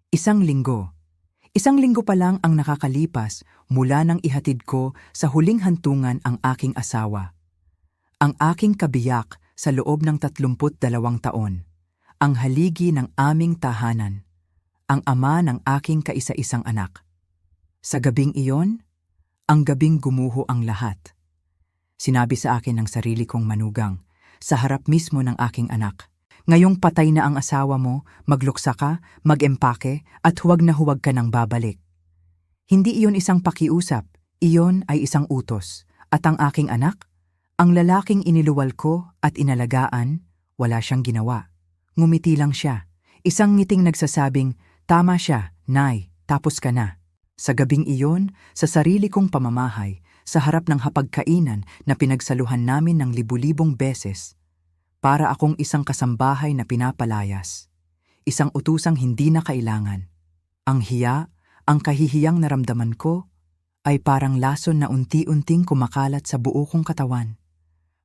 Isang linggo. Isang linggo pa lang ang nakakalipas mula nang ihatid ko sa huling hantungan ang aking asawa. Ang aking kabiyak sa loob ng 32 taon. Ang haligi ng aming tahanan. Ang ama ng aking kaisa-isang anak. Sa gabing iyon, ang gabing gumuho ang lahat. Sinabi sa akin ng sarili kong manugang, sa harap mismo ng aking anak, ngayong patay na ang asawa mo, magluksa ka, mag-empake, at huwag na huwag ka nang babalik. Hindi iyon isang pakiusap, iyon ay isang utos. At ang aking anak, ang lalaking iniluwal ko at inalagaan, wala siyang ginawa. Ngumiti lang siya. Isang ngiting nagsasabing, tama siya, Nay, tapos ka na. Sa gabing iyon, sa sarili kong pamamahay, sa harap ng hapagkainan na pinagsaluhan namin ng libu-libong beses, para akong isang kasambahay na pinapalayas. Isang utusang hindi na kailangan. Ang hiya, ang kahihiyang naramdaman ko, ay parang lason na unti-unting kumakalat sa buo kong katawan.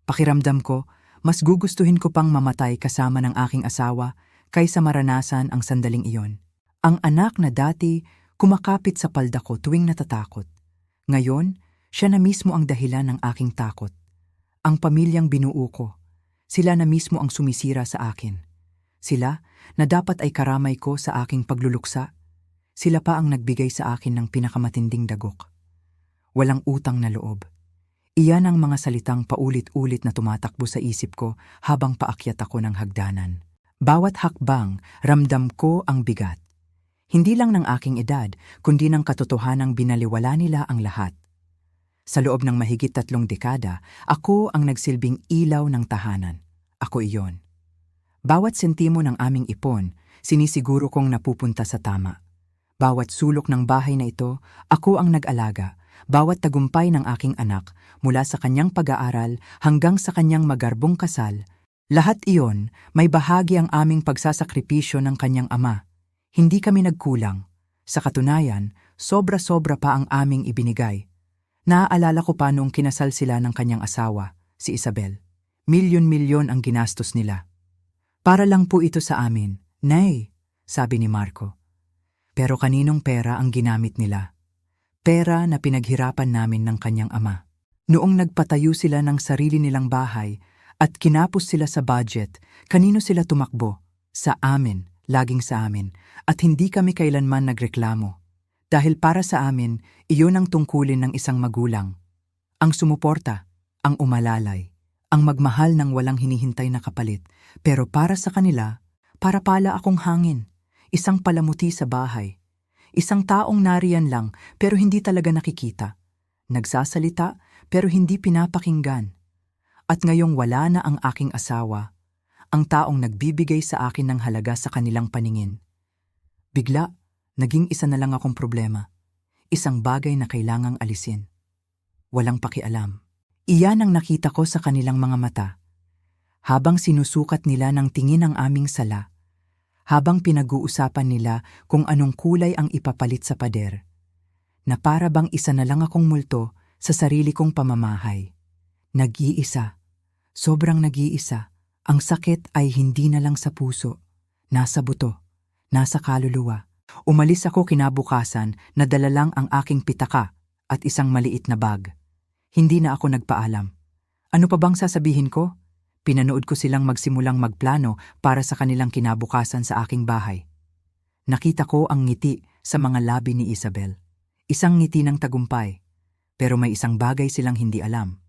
Pakiramdam ko, mas gugustuhin ko pang mamatay kasama ng aking asawa kaysa maranasan ang sandaling iyon. Ang anak na dati kumakapit sa palda ko tuwing natatakot. Ngayon, siya na mismo ang dahilan ng aking takot. Ang pamilyang binuo ko. Sila na mismo ang sumisira sa akin. Sila na dapat ay karamay ko sa aking pagluluksa. Sila pa ang nagbigay sa akin ng pinakamatinding dagok. Walang utang na loob. Iyan ang mga salitang paulit-ulit na tumatakbo sa isip ko habang paakyat ako ng hagdanan. Bawat hakbang, ramdam ko ang bigat. Hindi lang ng aking edad, kundi ng katotohanang binaliwala nila ang lahat. Sa loob ng mahigit 3 dekada, ako ang nagsilbing ilaw ng tahanan. Ako iyon. Bawat sentimo ng aming ipon, sinisiguro kong napupunta sa tama. Bawat sulok ng bahay na ito, ako ang nag-alaga. Bawat tagumpay ng aking anak, mula sa kanyang pag-aaral hanggang sa kanyang magarbong kasal, lahat iyon may bahagi ang aming pagsasakripisyo ng kanyang ama. Hindi kami nagkulang. Sa katunayan, sobra-sobra pa ang aming ibinigay. Naaalala ko pa noong kinasal sila ng kanyang asawa, si Isabel. Milyon-milyon ang ginastos nila. Para lang po ito sa amin, Nay, sabi ni Marco. Pero kaninong pera ang ginamit nila? Pera na pinaghirapan namin ng kanyang ama. Noong nagpatayo sila ng sarili nilang bahay at kinapos sila sa budget, kanino sila tumakbo? Sa amin, laging sa amin, at hindi kami kailanman nagreklamo. Dahil para sa amin, iyon ang tungkulin ng isang magulang. Ang sumuporta, ang umalalay, ang magmahal ng walang hinihintay na kapalit. Pero para sa kanila, para pala akong hangin, isang palamuti sa bahay. Isang taong nariyan lang pero hindi talaga nakikita. Nagsasalita pero hindi pinapakinggan. At ngayong wala na ang aking asawa, ang taong nagbibigay sa akin ng halaga sa kanilang paningin. Bigla, naging isa na lang akong problema. Isang bagay na kailangang alisin. Walang pakialam. Iyan ang nakita ko sa kanilang mga mata. Habang sinusukat nila ng tingin ang aming sala, habang pinag-uusapan nila kung anong kulay ang ipapalit sa pader, na para bang isa na lang akong multo sa sarili kong pamamahay. Nag-iisa, sobrang nag-iisa. Ang sakit ay hindi na lang sa puso, nasa buto, nasa kaluluwa. Umalis ako kinabukasan na dala lang ang aking pitaka at isang maliit na bag. Hindi na ako nagpaalam. Ano pa bang sasabihin ko? Pinanood ko silang magsimulang magplano para sa kanilang kinabukasan sa aking bahay. Nakita ko ang ngiti sa mga labi ni Isabel. Isang ngiti ng tagumpay. Pero may isang bagay silang hindi alam.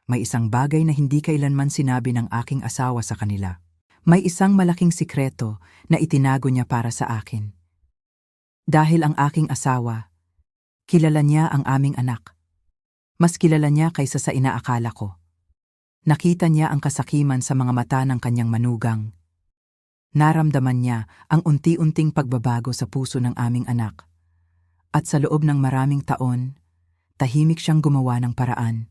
May isang bagay na hindi kailanman sinabi ng aking asawa sa kanila. May isang malaking sikreto na itinago niya para sa akin. Dahil ang aking asawa, kilala niya ang aming anak. Mas kilala niya kaysa sa inaakala ko. Nakita niya ang kasakiman sa mga mata ng kanyang manugang. Naramdaman niya ang unti-unting pagbabago sa puso ng aming anak. At sa loob ng maraming taon, tahimik siyang gumawa ng paraan.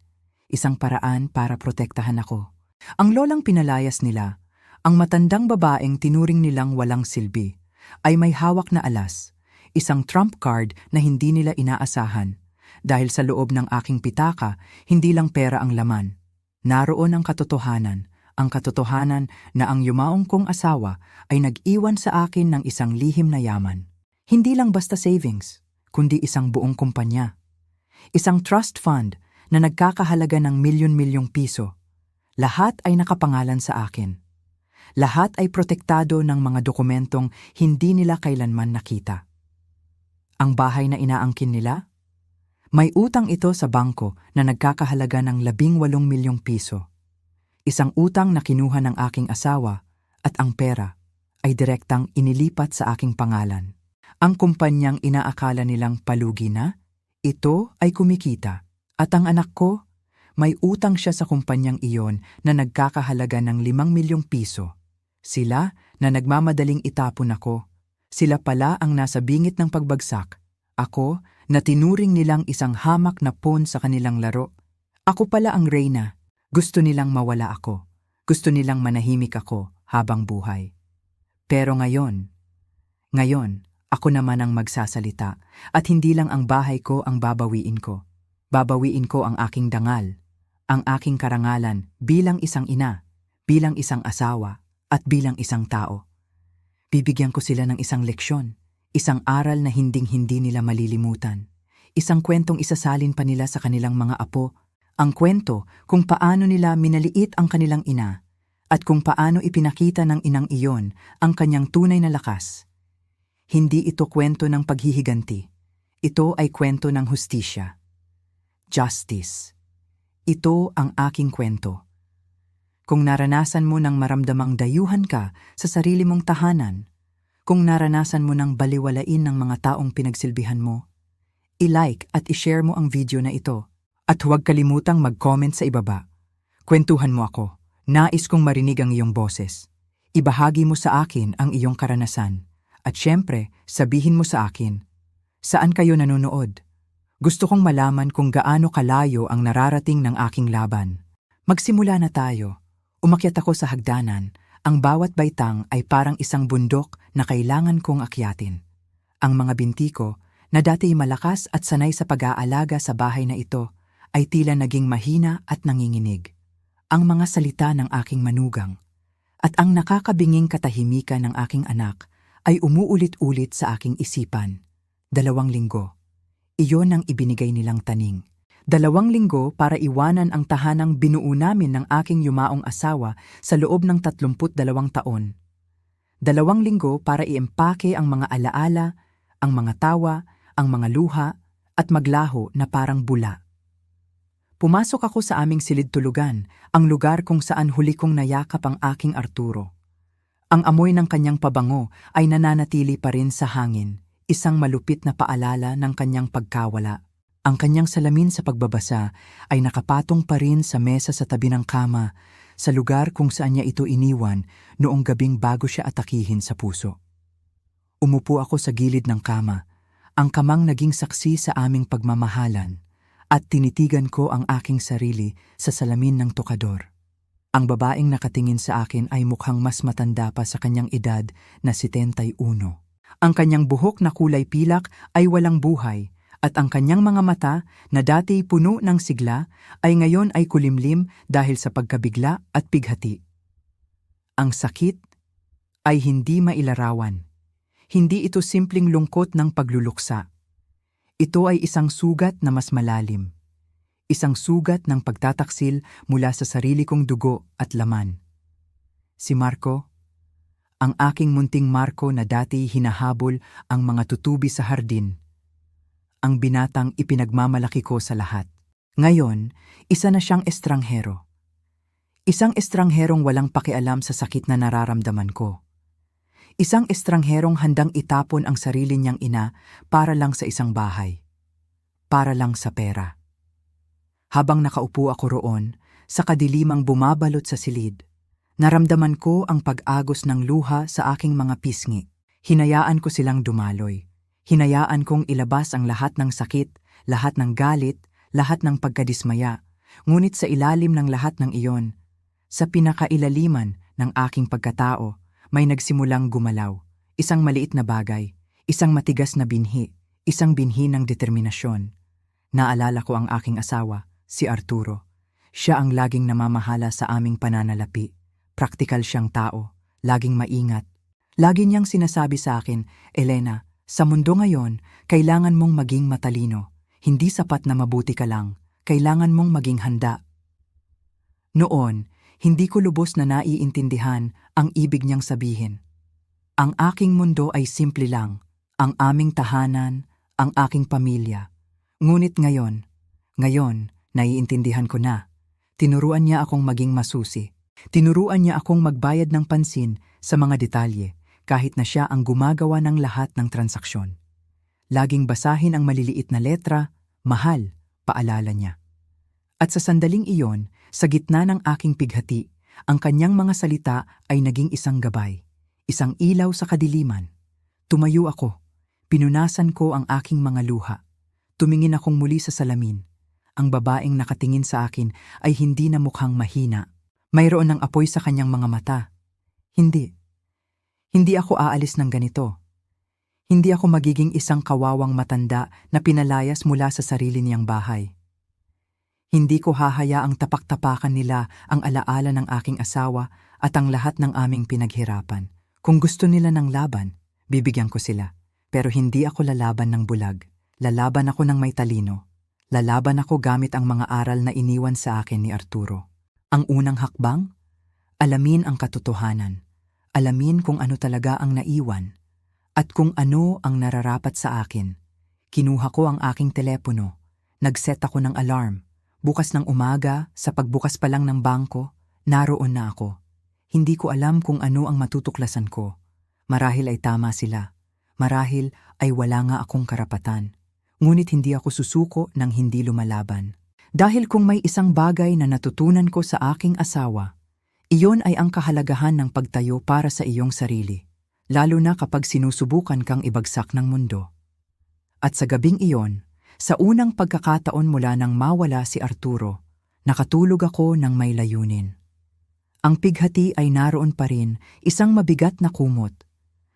Isang paraan para protektahan ako. Ang lolang pinalayas nila, ang matandang babaeng tinuring nilang walang silbi, ay may hawak na alas, isang trump card na hindi nila inaasahan. Dahil sa loob ng aking pitaka, hindi lang pera ang laman. Naroon ang katotohanan na ang yumaong kong asawa ay nag-iwan sa akin ng isang lihim na yaman. Hindi lang basta savings, kundi isang buong kumpanya. Isang trust fund na nagkakahalaga ng milyon-milyong piso. Lahat ay nakapangalan sa akin. Lahat ay protektado ng mga dokumentong hindi nila kailanman nakita. Ang bahay na inaangkin nila? May utang ito sa bangko na nagkakahalaga ng 18 milyong piso. Isang utang na kinuha ng aking asawa at ang pera ay direktang inilipat sa aking pangalan. Ang kumpanyang inaakala nilang palugi na, ito ay kumikita. At ang anak ko, may utang siya sa kumpanyang iyon na nagkakahalaga ng 5 milyong piso. Sila na nagmamadaling itapon ako. Sila pala ang nasa bingit ng pagbagsak. Ako na tinuring nilang isang hamak na pawn sa kanilang laro. Ako pala ang reyna. Gusto nilang mawala ako. Gusto nilang manahimik ako habang buhay. Pero ngayon, ako naman ang magsasalita at hindi lang ang bahay ko ang babawiin ko. Babawiin ko ang aking dangal, ang aking karangalan bilang isang ina, bilang isang asawa, at bilang isang tao. Bibigyan ko sila ng isang leksyon, isang aral na hinding-hindi nila malilimutan. Isang kwentong isasalin pa nila sa kanilang mga apo, ang kwento kung paano nila minaliit ang kanilang ina at kung paano ipinakita ng inang iyon ang kanyang tunay na lakas. Hindi ito kwento ng paghihiganti. Ito ay kwento ng hustisya. Justice. Ito ang aking kwento. Kung naranasan mo ng maramdamang dayuhan ka sa sarili mong tahanan, kung naranasan mo ng baliwalain ng mga taong pinagsilbihan mo, i-like at i-share mo ang video na ito. At huwag kalimutang mag-comment sa ibaba. Kwentuhan mo ako. Nais kong marinig ang iyong boses. Ibahagi mo sa akin ang iyong karanasan. At syempre, sabihin mo sa akin, saan kayo nanonood? Gusto kong malaman kung gaano kalayo ang nararating ng aking laban. Magsimula na tayo. Umakyat ako sa hagdanan. Ang bawat baitang ay parang isang bundok na kailangan kong akyatin. Ang mga binti ko, na dati malakas at sanay sa pag-aalaga sa bahay na ito, ay tila naging mahina at nanginginig. Ang mga salita ng aking manugang at ang nakakabinging katahimikan ng aking anak ay umuulit-ulit sa aking isipan. 2 linggo. Iyon ang ibinigay nilang taning. 2 linggo para iwanan ang tahanang binuo namin ng aking yumaong asawa sa loob ng 32 taon. 2 linggo para iempake ang mga alaala, ang mga tawa, ang mga luha, at maglaho na parang bula. Pumasok ako sa aming silid-tulugan, ang lugar kung saan huli kong nayakap ang aking Arturo. Ang amoy ng kanyang pabango ay nananatili pa rin sa hangin, isang malupit na paalala ng kanyang pagkawala. Ang kanyang salamin sa pagbabasa ay nakapatong pa rin sa mesa sa tabi ng kama, sa lugar kung saan niya ito iniwan noong gabing bago siya atakihin sa puso. Umupo ako sa gilid ng kama, ang kamang naging saksi sa aming pagmamahalan, at tinitigan ko ang aking sarili sa salamin ng tokador. Ang babaeng nakatingin sa akin ay mukhang mas matanda pa sa kanyang edad na 71. Ang kanyang buhok na kulay pilak ay walang buhay, at ang kanyang mga mata na dati puno ng sigla ay ngayon ay kulimlim dahil sa pagkabigla at pighati. Ang sakit ay hindi mailarawan. Hindi ito simpleng lungkot ng pagluluksa. Ito ay isang sugat na mas malalim. Isang sugat ng pagtataksil mula sa sarili kong dugo at laman. Si Marco, ang aking munting Marco na dati hinahabol ang mga tutubi sa hardin. Ang binatang ipinagmamalaki ko sa lahat. Ngayon, isa na siyang estranghero. Isang estrangherong walang pakialam sa sakit na nararamdaman ko. Isang estrangherong handang itapon ang sarili niyang ina para lang sa isang bahay. Para lang sa pera. Habang nakaupo ako roon, sa kadilimang bumabalot sa silid, naramdaman ko ang pag-agos ng luha sa aking mga pisngi. Hinayaan ko silang dumaloy. Hinayaan kong ilabas ang lahat ng sakit, lahat ng galit, lahat ng pagkadismaya. Ngunit sa ilalim ng lahat ng iyon, sa pinakailaliman ng aking pagkatao, may nagsimulang gumalaw. Isang maliit na bagay, isang matigas na binhi, isang binhi ng determinasyon. Naalala ko ang aking asawa, si Arturo. Siya ang laging namamahala sa aming pananalapi. Praktikal siyang tao, laging maingat. Lagi niyang sinasabi sa akin, Elena, Sa mundo ngayon, kailangan mong maging matalino. Hindi sapat na mabuti ka lang. Kailangan mong maging handa. Noon, hindi ko lubos na naiintindihan ang ibig niyang sabihin. Ang aking mundo ay simple lang. Ang aming tahanan, ang aking pamilya. Ngunit ngayon, naiintindihan ko na. Tinuruan niya akong maging masusi. Tinuruan niya akong magbayad ng pansin sa mga detalye, kahit na siya ang gumagawa ng lahat ng transaksyon. Laging basahin ang maliliit na letra, mahal, paalala niya. At sa sandaling iyon, sa gitna ng aking pighati, ang kanyang mga salita ay naging isang gabay, isang ilaw sa kadiliman. Tumayo ako, pinunasan ko ang aking mga luha. Tumingin akong muli sa salamin. Ang babaeng nakatingin sa akin ay hindi na mukhang mahina. Mayroon ng apoy sa kanyang mga mata. Hindi ako aalis ng ganito. Hindi ako magiging isang kawawang matanda na pinalayas mula sa sarili niyang bahay. Hindi ko hahayaang tapak-tapakan nila ang alaala ng aking asawa at ang lahat ng aming pinaghirapan. Kung gusto nila ng laban, bibigyan ko sila. Pero hindi ako lalaban ng bulag. Lalaban ako ng may talino. Lalaban ako gamit ang mga aral na iniwan sa akin ni Arturo. Ang unang hakbang? Alamin ang katotohanan. Alamin kung ano talaga ang naiwan at kung ano ang nararapat sa akin. Kinuha ko ang aking telepono. Nag-set ako ng alarm. Bukas ng umaga, sa pagbukas pa lang ng bangko, naroon na ako. Hindi ko alam kung ano ang matutuklasan ko. Marahil ay tama sila. Marahil ay wala nga akong karapatan. Ngunit hindi ako susuko nang hindi lumalaban. Dahil kung may isang bagay na natutunan ko sa aking asawa, iyon ay ang kahalagahan ng pagtayo para sa iyong sarili, lalo na kapag sinusubukan kang ibagsak ng mundo. At sa gabing iyon, sa unang pagkakataon mula nang mawala si Arturo, nakatulog ako ng may layunin. Ang pighati ay naroon pa rin, isang mabigat na kumot.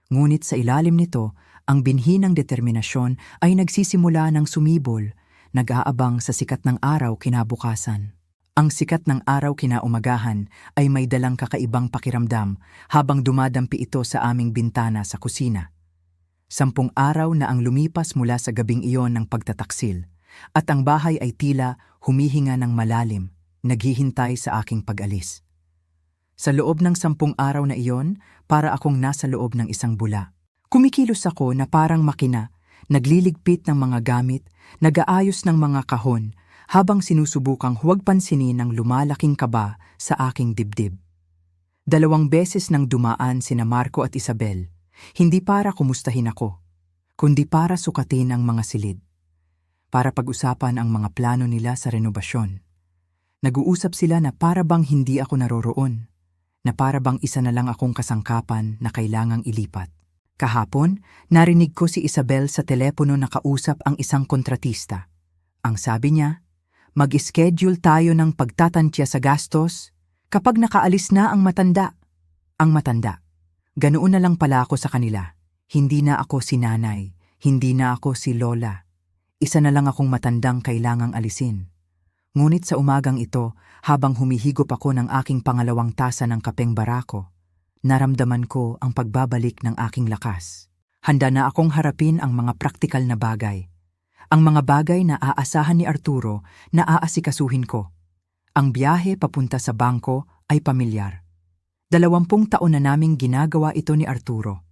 Ngunit sa ilalim nito, ang binhi ng determinasyon ay nagsisimula ng sumibol, nag-aabang sa sikat ng araw kinabukasan. Ang sikat ng araw kinaumagahan ay may dalang kakaibang pakiramdam habang dumadampi ito sa aming bintana sa kusina. 10 araw na ang lumipas mula sa gabing iyon ng pagtataksil, at ang bahay ay tila humihinga ng malalim, naghihintay sa aking pag-alis. Sa loob ng 10 araw na iyon, para akong nasa loob ng isang bula. Kumikilos ako na parang makina, nagliligpit ng mga gamit, nag-aayos ng mga kahon, habang sinusubukang huwag pansinin ng lumalaking kaba sa aking dibdib. 2 beses nang dumaan sina Marco at Isabel, hindi para kumustahin ako, kundi para sukatin ang mga silid. Para pag-usapan ang mga plano nila sa renobasyon. Nag-uusap sila na para bang hindi ako naroroon, na para bang isa na lang akong kasangkapan na kailangang ilipat. Kahapon, narinig ko si Isabel sa telepono na kausap ang isang kontratista. Ang sabi niya, mag-schedule tayo ng pagtatantya sa gastos kapag nakaalis na ang matanda. Ang matanda. Ganoon na lang pala ako sa kanila. Hindi na ako si nanay, hindi na ako si lola. Isa na lang akong matandang kailangang alisin. Ngunit sa umagang ito, habang humihigop ako ng aking pangalawang tasa ng kapeng barako, naramdaman ko ang pagbabalik ng aking lakas. Handa na akong harapin ang mga praktikal na bagay. Ang mga bagay na aasahan ni Arturo na aasikasuhin ko. Ang biyahe papunta sa bangko ay pamilyar. 20 taon na naming ginagawa ito ni Arturo.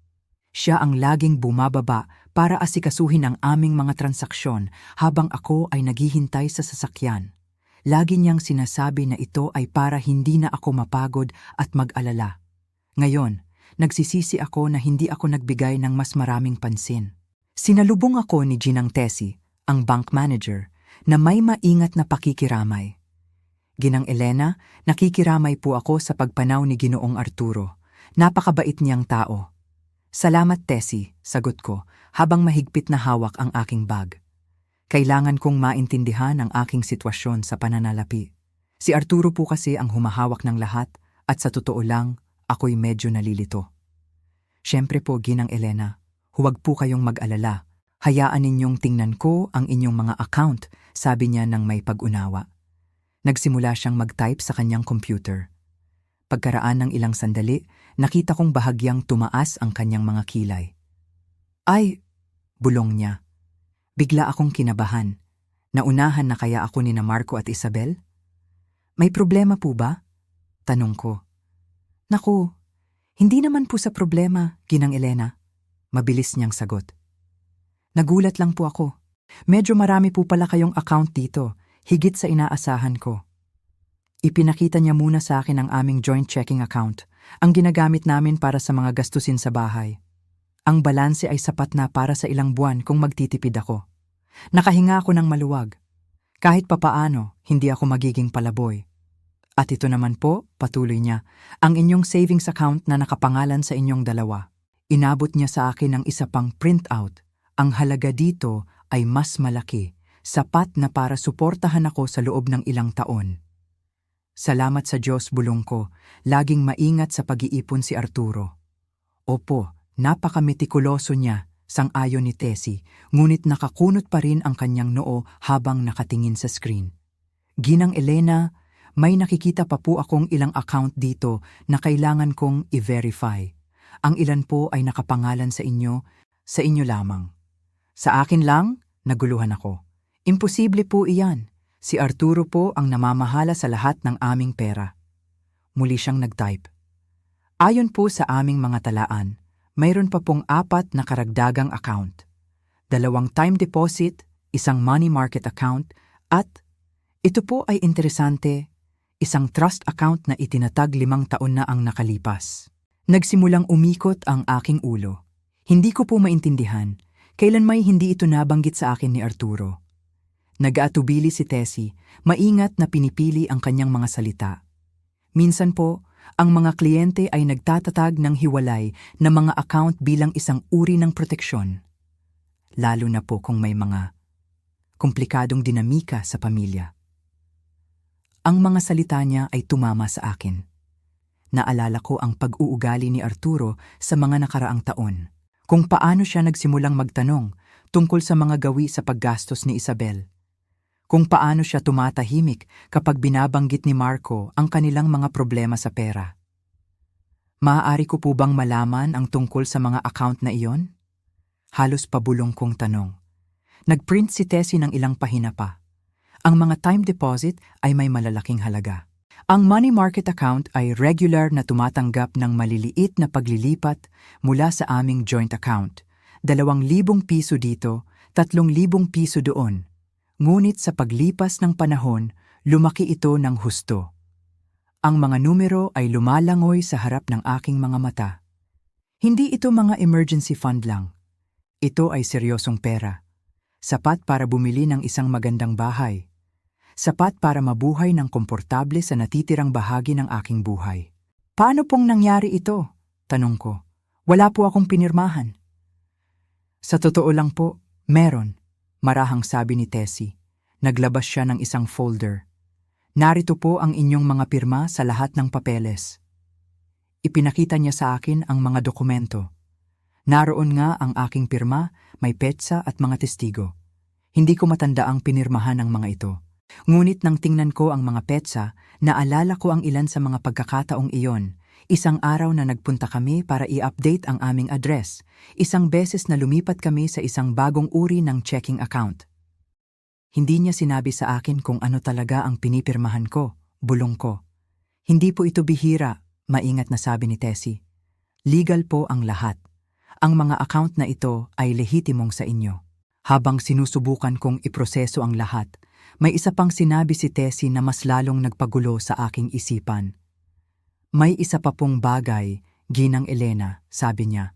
Siya ang laging bumababa para asikasuhin ang aming mga transaksyon habang ako ay naghihintay sa sasakyan. Lagi niyang sinasabi na ito ay para hindi na ako mapagod at mag-alala. Ngayon, nagsisisi ako na hindi ako nagbigay ng mas maraming pansin. Sinalubong ako ni Ginang Tessie, ang bank manager, na may maingat na pakikiramay. Ginang Elena, nakikiramay po ako sa pagpanaw ni Ginoong Arturo. Napakabait niyang tao. Salamat Tessie, sagot ko, habang mahigpit na hawak ang aking bag. Kailangan kong maintindihan ang aking sitwasyon sa pananalapi. Si Arturo po kasi ang humahawak ng lahat at sa totoo lang, ako'y medyo nalilito. Siyempre po, Ginang Elena, huwag po kayong mag-alala. Hayaan ninyong tingnan ko ang inyong mga account, sabi niya ng may pag-unawa. Nagsimula siyang mag-type sa kanyang computer. Pagkaraan ng ilang sandali, nakita kong bahagyang tumaas ang kanyang mga kilay. Ay, Bulong niya. Bigla akong kinabahan. Naunahan na kaya ako ni na Marco at Isabel? May problema po ba? Tanong ko. Naku, hindi naman po sa problema, Ginang Elena. Mabilis niyang sagot. Nagulat lang po ako. Medyo marami po pala kayong account dito, higit sa inaasahan ko. Ipinakita niya muna sa akin ang aming joint checking account, ang ginagamit namin para sa mga gastusin sa bahay. Ang balanse ay sapat na para sa ilang buwan kung magtitipid ako. Nakahinga ako ng maluwag. Kahit papaano, hindi ako magiging palaboy. At ito naman po, patuloy niya, ang inyong savings account na nakapangalan sa inyong dalawa. Inabot niya sa akin ang isa pang printout. Ang halaga dito ay mas malaki, sapat na para suportahan ako sa loob ng ilang taon. Salamat sa Diyos, bulong ko, laging maingat sa pag-iipon si Arturo. Opo, napakametikuloso niya, sang-ayon ni Tessie, ngunit nakakunot pa rin ang kanyang noo habang nakatingin sa screen. Ginang Elena, may nakikita pa po akong ilang account dito na kailangan kong i-verify. Ang ilan po ay nakapangalan sa inyo lamang. Sa akin lang, naguluhan ako. Imposible po iyan. Si Arturo po ang namamahala sa lahat ng aming pera. Muli siyang nag-type. Ayon po sa aming mga talaan, mayroon pa pong 4 na karagdagang account. 2 time deposit, 1 money market account, at ito po ay interesante, 1 trust account na itinatag 5 taon na ang nakalipas. Nagsimulang umikot ang aking ulo. Hindi ko po maintindihan. Kailan may hindi ito nabanggit sa akin ni Arturo. Nag-aatubili si Tessie, maingat na pinipili ang kanyang mga salita. Minsan po, ang mga kliyente ay nagtatatag ng hiwalay na mga account bilang isang uri ng proteksyon. Lalo na po kung may mga komplikadong dinamika sa pamilya. Ang mga salita niya ay tumama sa akin. Naalala ko ang pag-uugali ni Arturo sa mga nakaraang taon. Kung paano siya nagsimulang magtanong tungkol sa mga gawi sa paggastos ni Isabel. Kung paano siya tumatahimik kapag binabanggit ni Marco ang kanilang mga problema sa pera. Maaari ko po bang malaman ang tungkol sa mga account na iyon? Halos pabulong kong tanong. Nagprint si Tessie ng ilang pahina pa. Ang mga time deposit ay may malalaking halaga. Ang money market account ay regular na tumatanggap ng maliliit na paglilipat mula sa aming joint account. 2,000 piso dito, 3,000 piso doon. Ngunit sa paglipas ng panahon, lumaki ito ng husto. Ang mga numero ay lumalangoy sa harap ng aking mga mata. Hindi ito mga emergency fund lang. Ito ay seryosong pera. Sapat para bumili ng isang magandang bahay. Sapat para mabuhay ng komportable sa natitirang bahagi ng aking buhay. Paano pong nangyari ito? Tanong ko. Wala po akong pinirmahan. Sa totoo lang po, meron. Marahang sabi ni Tessie. Naglabas siya ng isang folder. Narito po ang inyong mga pirma sa lahat ng papeles. Ipinakita niya sa akin ang mga dokumento. Naroon nga ang aking pirma, may petsa at mga testigo. Hindi ko matanda ang pinirmahan ng mga ito. Ngunit nang tingnan ko ang mga petsa, naalala ko ang ilan sa mga pagkakataong iyon. Isang araw na nagpunta kami para i-update ang aming address. Isang beses na lumipat kami sa isang bagong uri ng checking account. Hindi niya sinabi sa akin kung ano talaga ang pinipirmahan ko, bulong ko. Hindi po ito bihira, maingat na sabi ni Tessie. Legal po ang lahat. Ang mga account na ito ay lehitimong sa inyo. Habang sinusubukan kong iproseso ang lahat, may isa pang sinabi si Tessie na mas lalong nagpagulo sa aking isipan. May isa pa pong bagay, Ginang Elena, sabi niya.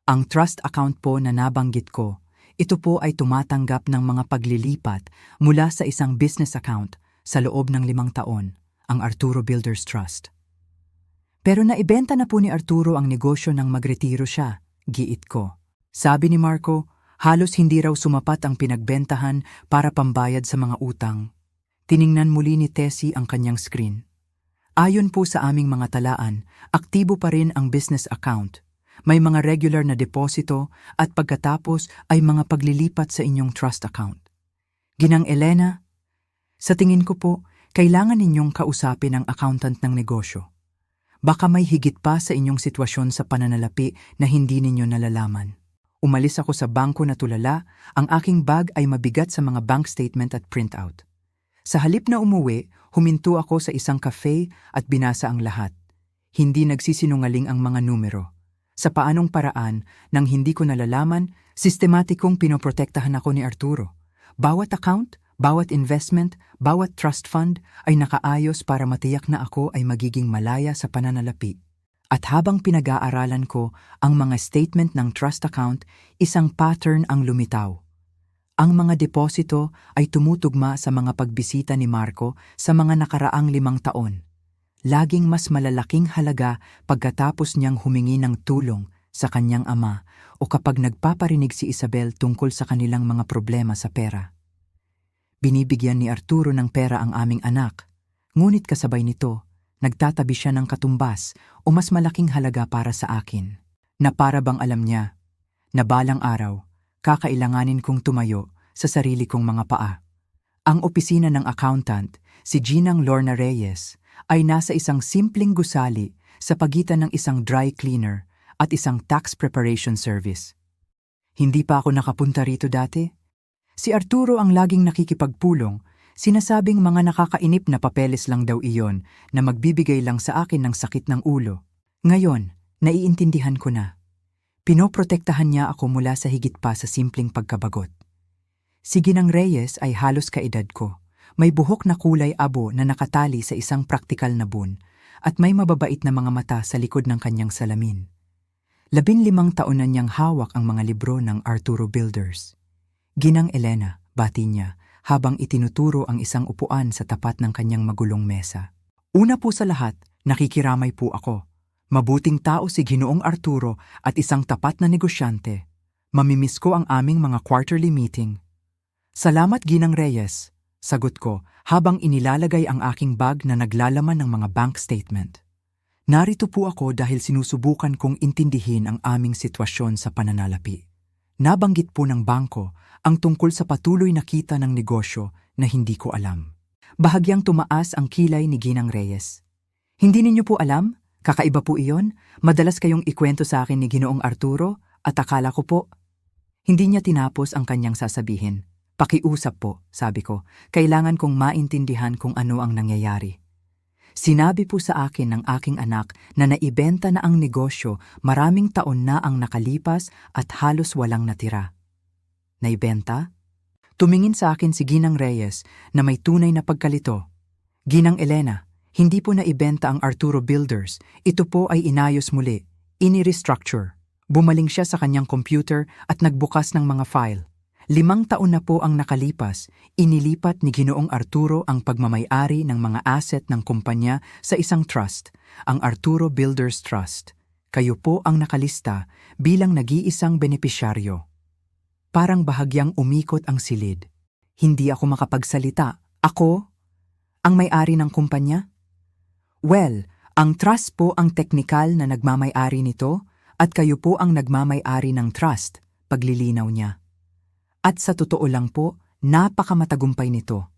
Ang trust account po na nabanggit ko, ito po ay tumatanggap ng mga paglilipat mula sa isang business account sa loob ng 5 taon, ang Arturo Builders Trust. Pero naibenta na po ni Arturo ang negosyo nang magretiro siya, giit ko. Sabi ni Marco, halos hindi raw sumapat ang pinagbentahan para pambayad sa mga utang. Tiningnan muli ni Tessie ang kanyang screen. Ayon po sa aming mga talaan, aktibo pa rin ang business account. May mga regular na deposito at pagkatapos ay mga paglilipat sa inyong trust account. Ginang Elena, sa tingin ko po, kailangan ninyong kausapin ang accountant ng negosyo. Baka may higit pa sa inyong sitwasyon sa pananalapi na hindi ninyo nalalaman. Umalis ako sa bangko na tulala, ang aking bag ay mabigat sa mga bank statement at printout. Sa halip na umuwi, huminto ako sa isang cafe at binasa ang lahat. Hindi nagsisinungaling ang mga numero. Sa paanong paraan, nang hindi ko nalalaman, sistematikong pinoprotektahan ako ni Arturo. Bawat account, bawat investment, bawat trust fund ay nakaayos para matiyak na ako ay magiging malaya sa pananalapi. At habang pinag-aaralan ko ang mga statement ng trust account, isang pattern ang lumitaw. Ang mga deposito ay tumutugma sa mga pagbisita ni Marco sa mga nakaraang 5 taon. Laging mas malalaking halaga pagkatapos niyang humingi ng tulong sa kanyang ama o kapag nagpaparinig si Isabel tungkol sa kanilang mga problema sa pera. Binibigyan ni Arturo ng pera ang aming anak, ngunit kasabay nito, nagtatabi siya ng katumbas o mas malaking halaga para sa akin, na para bang alam niya, na balang araw, kakailanganin kong tumayo sa sarili kong mga paa. Ang opisina ng accountant, si Ginang Lorna Reyes, ay nasa isang simpleng gusali sa pagitan ng isang dry cleaner at isang tax preparation service. Hindi pa ako nakapunta rito dati. Si Arturo ang laging nakikipagpulong, sinasabing mga nakakainip na papeles lang daw iyon na magbibigay lang sa akin ng sakit ng ulo. Ngayon, naiintindihan ko na. Pinoprotektahan niya ako mula sa higit pa sa simpleng pagkabagot. Si Ginang Reyes ay halos kaedad ko. May buhok na kulay abo na nakatali sa isang praktikal na bun at may mababait na mga mata sa likod ng kanyang salamin. 15 taon na niyang hawak ang mga libro ng Arturo Builders. Ginang Elena, bati niya, habang itinuturo ang isang upuan sa tapat ng kanyang magulong mesa. Una po sa lahat, nakikiramay po ako. Mabuting tao si Ginoong Arturo at isang tapat na negosyante. Mamimiss ko ang aming mga quarterly meeting. Salamat Ginang Reyes, sagot ko habang inilalagay ang aking bag na naglalaman ng mga bank statement. Narito po ako dahil sinusubukan kong intindihin ang aming sitwasyon sa pananalapi. Nabanggit po ng bangko ang tungkol sa patuloy na kita ng negosyo na hindi ko alam. Bahagyang tumaas ang kilay ni Ginang Reyes. Hindi ninyo po alam? Kakaiba po iyon? Madalas kayong ikwento sa akin ni Ginoong Arturo at akala ko po. Hindi niya tinapos ang kanyang sasabihin. Pakiusap po, sabi ko. Kailangan kong maintindihan kung ano ang nangyayari. Sinabi po sa akin ng aking anak na naibenta na ang negosyo, maraming taon na ang nakalipas at halos walang natira. Naibenta? Tumingin sa akin si Ginang Reyes na may tunay na pagkalito. Ginang Elena, hindi po naibenta ang Arturo Builders. Ito po ay inayos muli, ini-restructure. Bumaling siya sa kanyang computer at nagbukas ng mga file. 5 taon na po ang nakalipas, inilipat ni Ginoong Arturo ang pagmamay-ari ng mga asset ng kumpanya sa isang trust, ang Arturo Builders Trust. Kayo po ang nakalista bilang nag-iisang benepisyaryo. Parang bahagyang umikot ang silid. Hindi ako makapagsalita. Ako? Ang may-ari ng kumpanya? Well, ang trust po ang teknikal na nagmamay-ari nito at kayo po ang nagmamay-ari ng trust, paglilinaw niya. At sa totoo lang po, napakamatagumpay nito.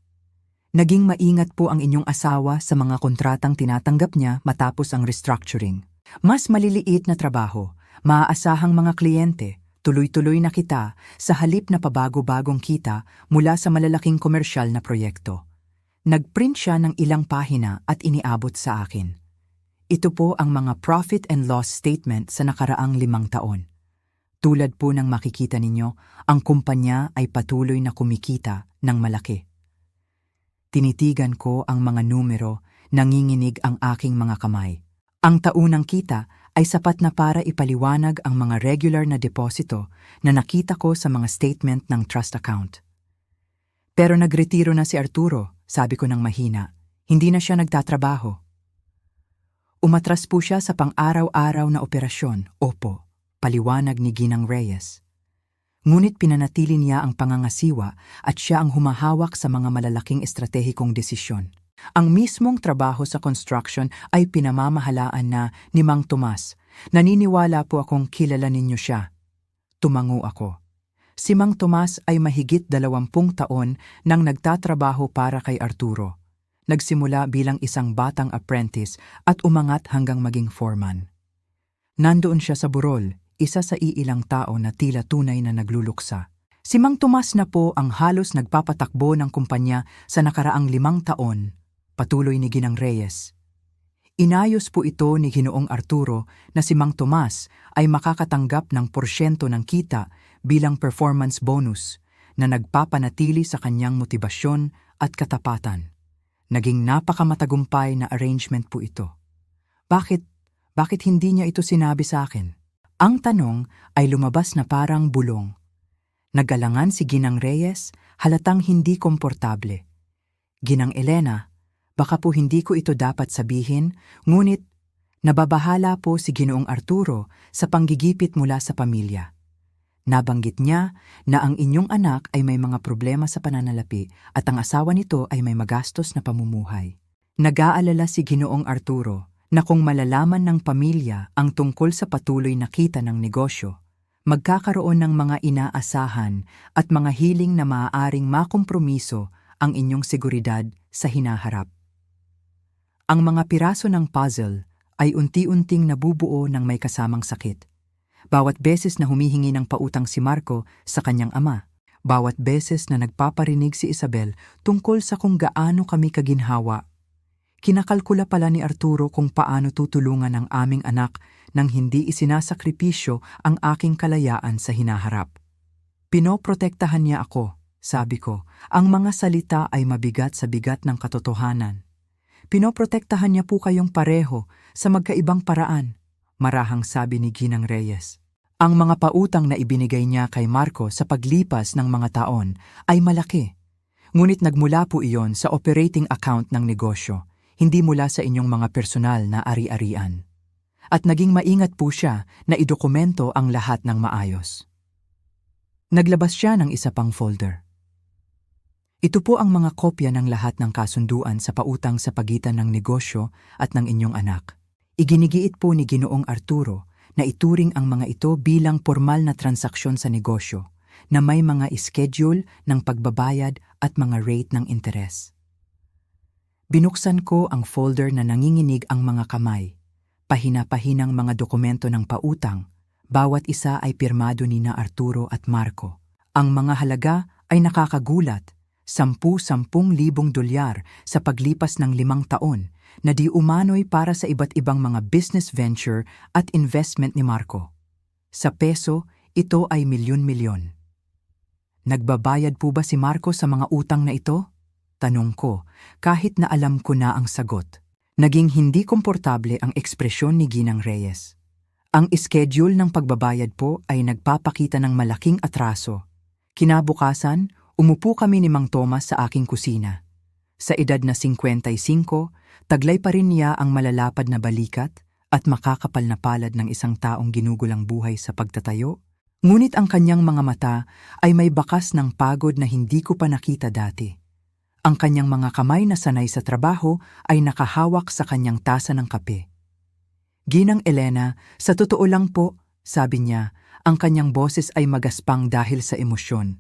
Naging maingat po ang inyong asawa sa mga kontratang tinatanggap niya matapos ang restructuring. Mas maliliit na trabaho, maaasahang mga kliyente, tuloy-tuloy na kita sa halip na pabago-bagong kita mula sa malalaking komersyal na proyekto. Nagprint siya ng ilang pahina at iniabot sa akin. Ito po ang mga profit and loss statement sa nakaraang 5 taon. Tulad po ng makikita ninyo, ang kumpanya ay patuloy na kumikita ng malaki. Tinitigan ko ang mga numero, nanginginig ang aking mga kamay. Ang taunang kita ay sapat na para ipaliwanag ang mga regular na deposito na nakita ko sa mga statement ng trust account. Pero nagretiro na si Arturo, sabi ko ng mahina. Hindi na siya nagtatrabaho. Umatras po siya sa pang-araw-araw na operasyon, opo. Paliwanag ni Ginang Reyes. Ngunit pinanatili niya ang pangangasiwa at siya ang humahawak sa mga malalaking estratehikong desisyon. Ang mismong trabaho sa construction ay pinamamahalaan na ni Mang Tomas. Naniniwala po akong kilala ninyo siya. Tumango ako. Si Mang Tomas ay mahigit 20 taon nang nagtatrabaho para kay Arturo. Nagsimula bilang isang batang apprentice at umangat hanggang maging foreman. Nandoon siya sa burol, isa sa iilang tao na tila tunay na nagluluksa. Si Mang Tomas na po ang halos nagpapatakbo ng kumpanya sa nakaraang 5 taon, patuloy ni Ginang Reyes. Inayos po ito ni Ginoong Arturo na si Mang Tomas ay makakatanggap ng porsyento ng kita bilang performance bonus na nagpapanatili sa kanyang motibasyon at katapatan. Naging napakamatagumpay na arrangement po ito. Bakit hindi niya ito sinabi sa akin? Ang tanong ay lumabas na parang bulong. Nagalangan si Ginang Reyes, halatang hindi komportable. Ginang Elena, baka po hindi ko ito dapat sabihin, ngunit nababahala po si Ginoong Arturo sa panggigipit mula sa pamilya. Nabanggit niya na ang inyong anak ay may mga problema sa pananalapi at ang asawa nito ay may magastos na pamumuhay. Nag-aalala si Ginoong Arturo na kung malalaman ng pamilya ang tungkol sa patuloy na kita ng negosyo, magkakaroon ng mga inaasahan at mga hiling na maaaring makompromiso ang inyong seguridad sa hinaharap. Ang mga piraso ng puzzle ay unti-unting nabubuo ng may kasamang sakit. Bawat beses na humihingi ng pautang si Marco sa kanyang ama, bawat beses na nagpaparinig si Isabel tungkol sa kung gaano kami kaginhawa, kinakalkula pala ni Arturo kung paano tutulungan ang aming anak nang hindi isinasakripisyo ang aking kalayaan sa hinaharap. Pinoprotektahan niya ako, sabi ko, ang mga salita ay mabigat sa bigat ng katotohanan. Pinoprotektahan niya po kayong pareho sa magkaibang paraan, marahang sabi ni Ginang Reyes. Ang mga pautang na ibinigay niya kay Marco sa paglipas ng mga taon ay malaki. Ngunit nagmula po iyon sa operating account ng negosyo, hindi mula sa inyong mga personal na ari-arian. At naging maingat po siya na idokumento ang lahat ng maayos. Naglabas siya ng isa pang folder. Ito po ang mga kopya ng lahat ng kasunduan sa pautang sa pagitan ng negosyo at ng inyong anak. Iginigiit po ni Ginoong Arturo na ituring ang mga ito bilang formal na transaksyon sa negosyo na may mga schedule ng pagbabayad at mga rate ng interes. Binuksan ko ang folder na nanginginig ang mga kamay. Pahina-pahinang mga dokumento ng pautang, bawat isa ay pirmado ni na Arturo at Marco. Ang mga halaga ay nakakagulat, 10,000 dolyar sa paglipas ng 5 taon na di umano'y para sa iba't ibang mga business venture at investment ni Marco. Sa peso, ito ay milyon-milyon. Nagbabayad po ba si Marco sa mga utang na ito? Tanong ko, kahit na alam ko na ang sagot. Naging hindi komportable ang ekspresyon ni Ginang Reyes. Ang schedule ng pagbabayad po ay nagpapakita ng malaking atraso. Kinabukasan, umupo kami ni Mang Tomas sa aking kusina. Sa edad na 55, taglay pa rin niya ang malalapad na balikat at makakapal na palad ng isang taong ginugulang buhay sa pagtatayo. Ngunit ang kanyang mga mata ay may bakas ng pagod na hindi ko pa nakita dati. Ang kanyang mga kamay na sanay sa trabaho ay nakahawak sa kanyang tasa ng kape. Ginang Elena, sa totoo lang po, sabi niya, ang kanyang boses ay magaspang dahil sa emosyon.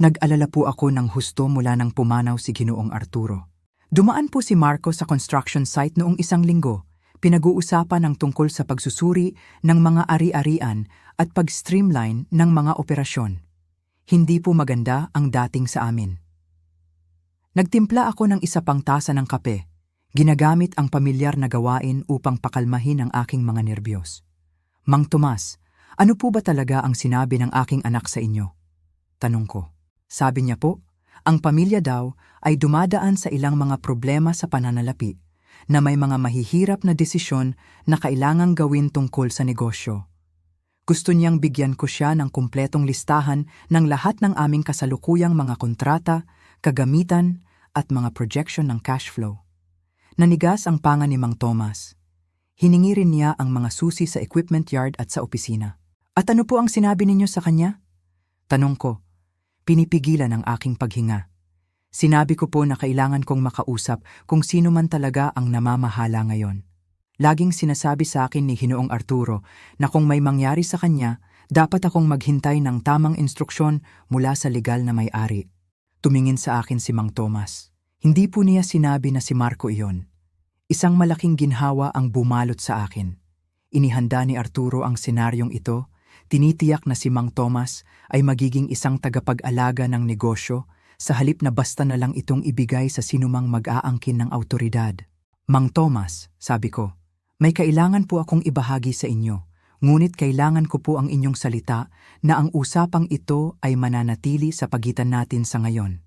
Nag-alala po ako ng husto mula nang pumanaw si Ginoong Arturo. Dumaan po si Marco sa construction site noong 1 linggo. Pinag-uusapan ang tungkol sa pagsusuri ng mga ari-arian at pag-streamline ng mga operasyon. Hindi po maganda ang dating sa amin. Nagtimpla ako ng isa pang tasa ng kape. Ginagamit ang pamilyar na gawain upang pakalmahin ang aking mga nerbiyos. Mang Tomas, ano po ba talaga ang sinabi ng aking anak sa inyo? Tanong ko. Sabi niya po, ang pamilya daw ay dumadaan sa ilang mga problema sa pananalapi na may mga mahihirap na desisyon na kailangang gawin tungkol sa negosyo. Gusto niyang bigyan ko siya ng kumpletong listahan ng lahat ng aming kasalukuyang mga kontrata, kagamitan at mga projection ng cash flow. Nanigas ang panga ni Mang Tomas. Hiningi rin niya ang mga susi sa equipment yard at sa opisina. At ano po ang sinabi ninyo sa kanya? Tanong ko. Pinipigilan ang aking paghinga. Sinabi ko po na kailangan kong makausap kung sino man talaga ang namamahala ngayon. Laging sinasabi sa akin ni Ginoong Arturo na kung may mangyari sa kanya, dapat akong maghintay ng tamang instruksyon mula sa legal na may-ari. Tumingin sa akin si Mang Tomas. Hindi po niya sinabi na si Marco iyon. Isang malaking ginhawa ang bumalot sa akin. Inihanda ni Arturo ang senaryong ito, Tinitiyak na si Mang Tomas ay magiging isang tagapag-alaga ng negosyo sa halip na basta na lang itong ibigay sa sinumang mag-aangkin ng awtoridad. Mang Tomas, sabi ko, may kailangan po akong ibahagi sa inyo, ngunit kailangan ko po ang inyong salita na ang usapang ito ay mananatili sa pagitan natin sa ngayon.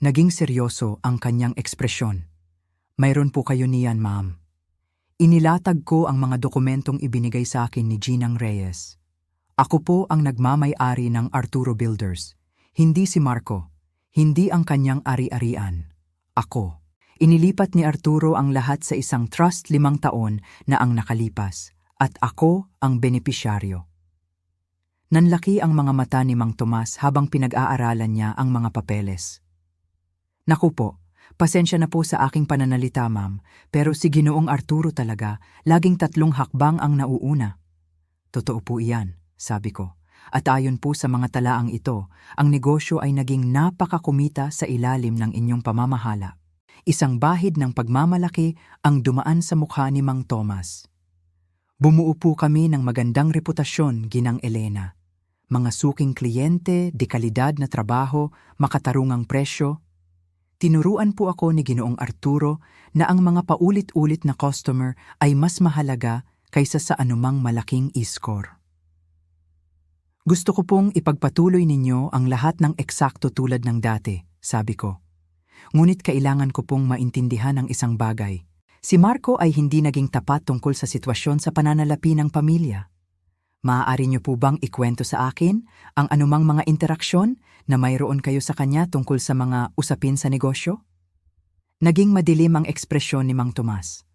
Naging seryoso ang kanyang ekspresyon. Mayroon po kayo niyan, ma'am. Inilatag ko ang mga dokumentong ibinigay sa akin ni Ginang Reyes. Ako po ang nagmamay-ari ng Arturo Builders, hindi si Marco, hindi ang kanyang ari-arian. Ako. Inilipat ni Arturo ang lahat sa isang trust 5 taon na ang nakalipas, at ako ang benepisyaryo. Nanlaki ang mga mata ni Mang Tomas habang pinag-aaralan niya ang mga papeles. Naku po, pasensya na po sa aking pananalita, ma'am, pero si Ginoong Arturo talaga, laging 3 hakbang ang nauuna. Totoo po iyan, sabi ko. At ayon po sa mga talaang ito, ang negosyo ay naging napakakumita sa ilalim ng inyong pamamahala. Isang bahid ng pagmamalaki ang dumaan sa mukha ni Mang Tomas. Bumuo po kami ng magandang reputasyon, Ginang Elena. Mga suking kliyente, dekalidad na trabaho, makatarungang presyo. Tinuruan po ako ni Ginoong Arturo na ang mga paulit-ulit na customer ay mas mahalaga kaysa sa anumang malaking e-score. Gusto ko pong ipagpatuloy ninyo ang lahat ng eksakto tulad ng dati, sabi ko. Ngunit kailangan ko pong maintindihan ang isang bagay. Si Marco ay hindi naging tapat tungkol sa sitwasyon sa pananalapi ng pamilya. Maaari niyo po bang ikwento sa akin ang anumang mga interaksyon na mayroon kayo sa kanya tungkol sa mga usapin sa negosyo? Naging madilim ang ekspresyon ni Mang Tomas.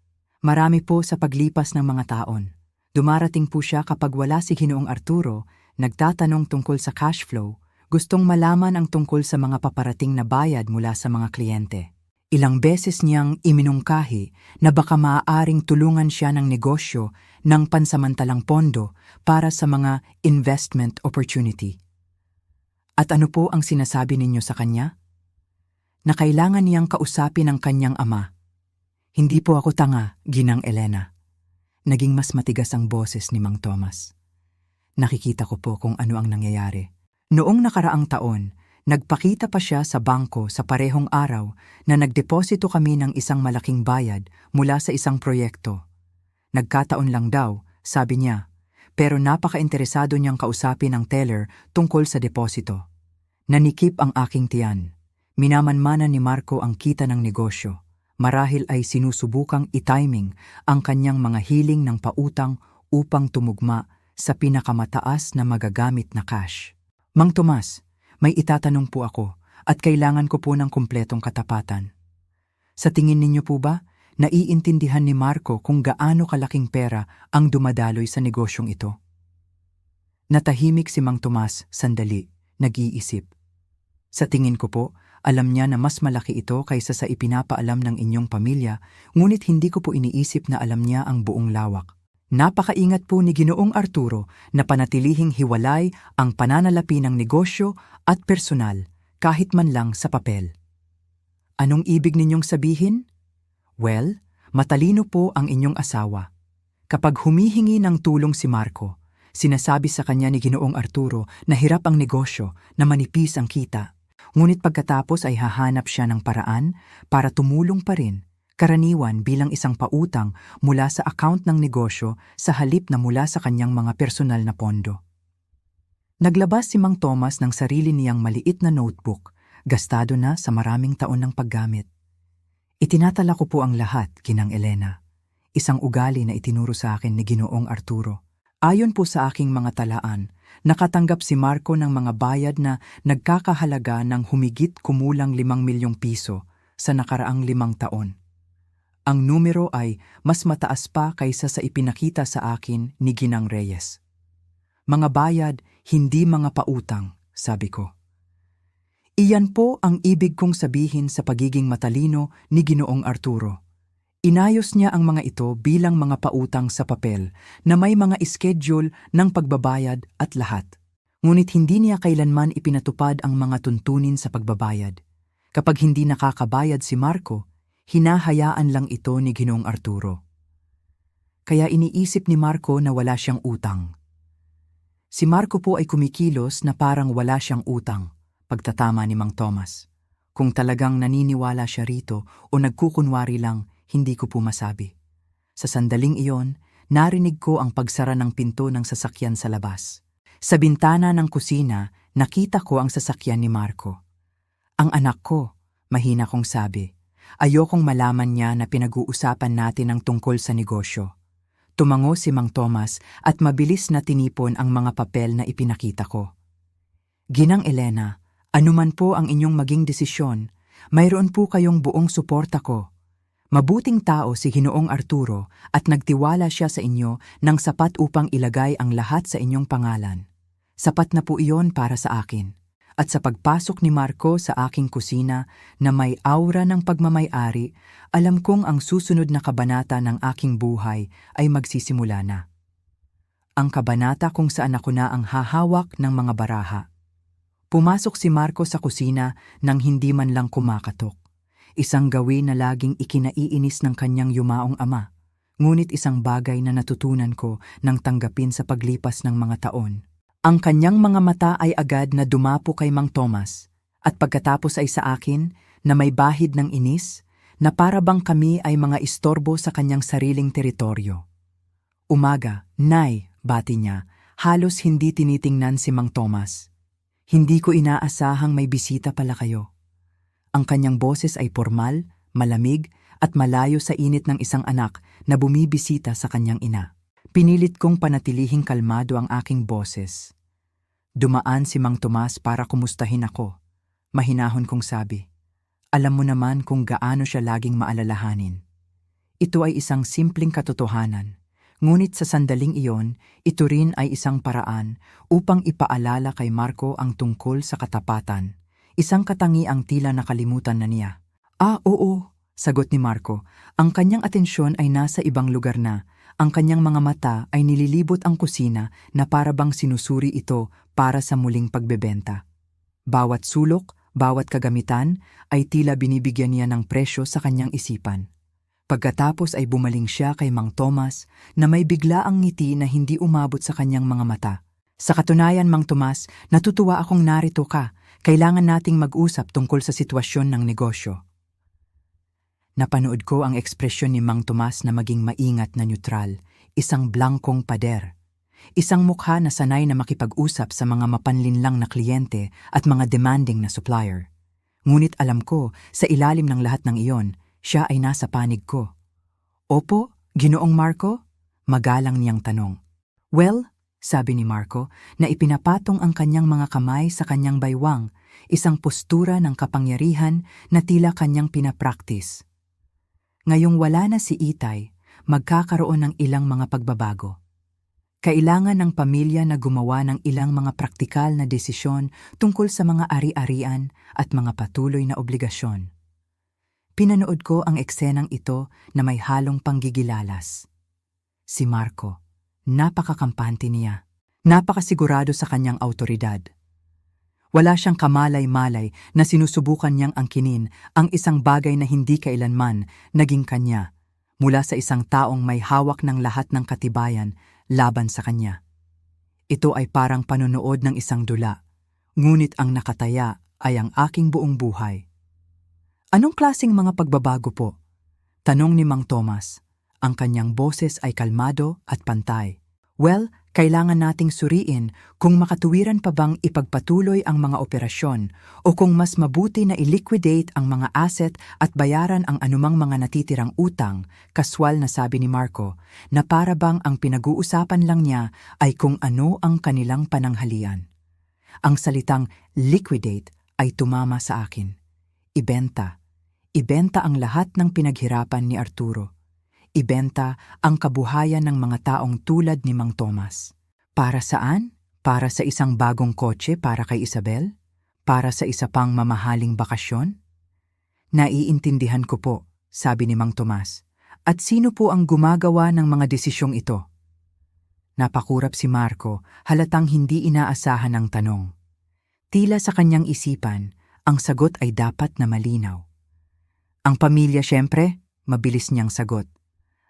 Marami po sa paglipas ng mga taon. Dumarating po siya kapag wala si Ginoong Arturo, nagtatanong tungkol sa cash flow, gustong malaman ang tungkol sa mga paparating na bayad mula sa mga kliyente. Ilang beses niyang iminungkahi na baka maaaring tulungan siya ng negosyo ng pansamantalang pondo para sa mga investment opportunity. At ano po ang sinasabi ninyo sa kanya? Na kailangan niyang kausapin ang kanyang ama. Hindi po ako tanga, Ginang Elena. Naging mas matigas ang boses ni Mang Tomas. Nakikita ko po kung ano ang nangyayari. Noong nakaraang taon, nagpakita pa siya sa bangko sa parehong araw na nagdeposito kami ng isang malaking bayad mula sa isang proyekto. Nagkataon lang daw, sabi niya, pero napaka-interesado niyang kausapin ang teller tungkol sa deposito. Nanikip ang aking tiyan. Minamanmanan ni Marco ang kita ng negosyo. Marahil ay sinusubukang i-timing ang kanyang mga hiling ng pautang upang tumugma sa pinakamataas na magagamit na cash. Mang Tomas, may itatanong po ako at kailangan ko po ng kumpletong katapatan. Sa tingin ninyo po ba, naiintindihan ni Marco kung gaano kalaking pera ang dumadaloy sa negosyong ito? Natahimik si Mang Tomas sandali, nag-iisip. Sa tingin ko po, alam niya na mas malaki ito kaysa sa ipinapaalam ng inyong pamilya, ngunit hindi ko po iniisip na alam niya ang buong lawak. Napakaingat po ni Ginoong Arturo na panatilihing hiwalay ang pananalapi ng negosyo at personal kahit man lang sa papel. Anong ibig ninyong sabihin? Well, matalino po ang inyong asawa. Kapag humihingi ng tulong si Marco, sinasabi sa kanya ni Ginoong Arturo na hirap ang negosyo, na manipis ang kita. Ngunit pagkatapos ay hahanap siya ng paraan para tumulong pa rin, karaniwan bilang isang pautang mula sa account ng negosyo sa halip na mula sa kanyang mga personal na pondo. Naglabas si Mang Tomas ng sarili niyang maliit na notebook, gastado na sa maraming taon ng paggamit. Itinatala ko po ang lahat, Ginang Elena. Isang ugali na itinuro sa akin ni Ginoong Arturo. Ayon po sa aking mga talaan, nakatanggap si Marco ng mga bayad na nagkakahalaga ng humigit kumulang 5 milyong piso sa nakaraang 5 taon. Ang numero ay mas mataas pa kaysa sa ipinakita sa akin ni Ginang Reyes. Mga bayad, hindi mga pautang, sabi ko. Iyan po ang ibig kong sabihin sa pagiging matalino ni Ginoong Arturo. Inayos niya ang mga ito bilang mga pautang sa papel na may mga schedule ng pagbabayad at lahat. Ngunit hindi niya kailanman ipinatupad ang mga tuntunin sa pagbabayad. Kapag hindi nakakabayad si Marco, hinahayaan lang ito ni Ginoong Arturo. Kaya iniisip ni Marco na wala siyang utang. Si Marco po ay kumikilos na parang wala siyang utang, pagtatama ni Mang Tomas. Kung talagang naniniwala siya rito o nagkukunwari lang, hindi ko po masabi. Sa sandaling iyon, narinig ko ang pagsara ng pinto ng sasakyan sa labas. Sa bintana ng kusina, nakita ko ang sasakyan ni Marco. Ang anak ko, mahina kong sabi. Ayokong malaman niya na pinag-uusapan natin ang tungkol sa negosyo. Tumango si Mang Tomas at mabilis na tinipon ang mga papel na ipinakita ko. Ginang Elena, anuman po ang inyong maging desisyon, mayroon po kayong buong suporta ko. Mabuting tao si Ginoong Arturo at nagtiwala siya sa inyo ng sapat upang ilagay ang lahat sa inyong pangalan. Sapat na po iyon para sa akin. At sa pagpasok ni Marco sa aking kusina na may aura ng pagmamay-ari, alam kong ang susunod na kabanata ng aking buhay ay magsisimula na. Ang kabanata kung saan ako na ang hahawak ng mga baraha. Pumasok si Marco sa kusina nang hindi man lang kumakatok. Isang gawin na laging ikinaiinis ng kanyang yumaong ama, ngunit isang bagay na natutunan ko nang tanggapin sa paglipas ng mga taon. Ang kanyang mga mata ay agad na dumapo kay Mang Tomas, at pagkatapos ay sa akin na may bahid ng inis, na para bang kami ay mga istorbo sa kanyang sariling teritoryo. Umaga, Nay, bati niya, halos hindi tinitingnan si Mang Tomas. Hindi ko inaasahang may bisita pala kayo. Ang kanyang boses ay formal, malamig, at malayo sa init ng isang anak na bumibisita sa kanyang ina. Pinilit kong panatilihing kalmado ang aking boses. Dumaan si Mang Tomas para kumustahin ako. Mahinahon kong sabi, alam mo naman kung gaano siya laging maalalahanin. Ito ay isang simpleng katotohanan, ngunit sa sandaling iyon, ito rin ay isang paraan upang ipaalala kay Marco ang tungkol sa katapatan. Isang katangiang tila nakalimutan na niya. Oo, sagot ni Marco. Ang kanyang atensyon ay nasa ibang lugar na. Ang kanyang mga mata ay nililibot ang kusina na para bang sinusuri ito para sa muling pagbebenta. Bawat sulok, bawat kagamitan ay tila binibigyan niya ng presyo sa kanyang isipan. Pagkatapos ay bumaling siya kay Mang Tomas na may biglaang ngiti na hindi umabot sa kanyang mga mata. Sa katunayan, Mang Tomas, natutuwa akong narito ka. Kailangan nating mag-usap tungkol sa sitwasyon ng negosyo. Napanood ko ang ekspresyon ni Mang Tomas na maging maingat na neutral, isang blankong pader. Isang mukha na sanay na makipag-usap sa mga mapanlinlang na kliyente at mga demanding na supplier. Ngunit alam ko, sa ilalim ng lahat ng iyon, siya ay nasa panig ko. Opo, Ginoong Marco? Magalang niyang tanong. Well, sabi ni Marco, na ipinapatong ang kanyang mga kamay sa kanyang baywang, isang postura ng kapangyarihan na tila kanyang pinapraktis. Ngayong wala na si Itay, magkakaroon ng ilang mga pagbabago. Kailangan ng pamilya na gumawa ng ilang mga praktikal na desisyon tungkol sa mga ari-arian at mga patuloy na obligasyon. Pinanood ko ang eksenang ito na may halong panggigilalas. Si Marco, napakakampante niya, napakasigurado sa kanyang awtoridad. Wala siyang kamalay-malay na sinusubukan niyang angkinin ang isang bagay na hindi kailanman naging kanya mula sa isang taong may hawak ng lahat ng katibayan laban sa kanya. Ito ay parang panonood ng isang dula, ngunit ang nakataya ay ang aking buong buhay. Anong klaseng mga pagbabago po? Tanong ni Mang Tomas. Ang kanyang boses ay kalmado at pantay. Well, kailangan nating suriin kung makatuwiran pa bang ipagpatuloy ang mga operasyon o kung mas mabuti na i-liquidate ang mga asset at bayaran ang anumang mga natitirang utang, kaswal na sabi ni Marco, na para bang ang pinag-uusapan lang niya ay kung ano ang kanilang pananghalian. Ang salitang liquidate ay tumama sa akin. Ibenta. Ibenta ang lahat ng pinaghirapan ni Arturo. Ibenta ang kabuhayan ng mga taong tulad ni Mang Tomas. Para saan? Para sa isang bagong kotse para kay Isabel? Para sa isa pang mamahaling bakasyon? Naiintindihan ko po, sabi ni Mang Tomas. At sino po ang gumagawa ng mga desisyong ito? Napakurap si Marco, halatang hindi inaasahan ang tanong. Tila sa kanyang isipan, ang sagot ay dapat na malinaw. Ang pamilya siyempre, mabilis niyang sagot.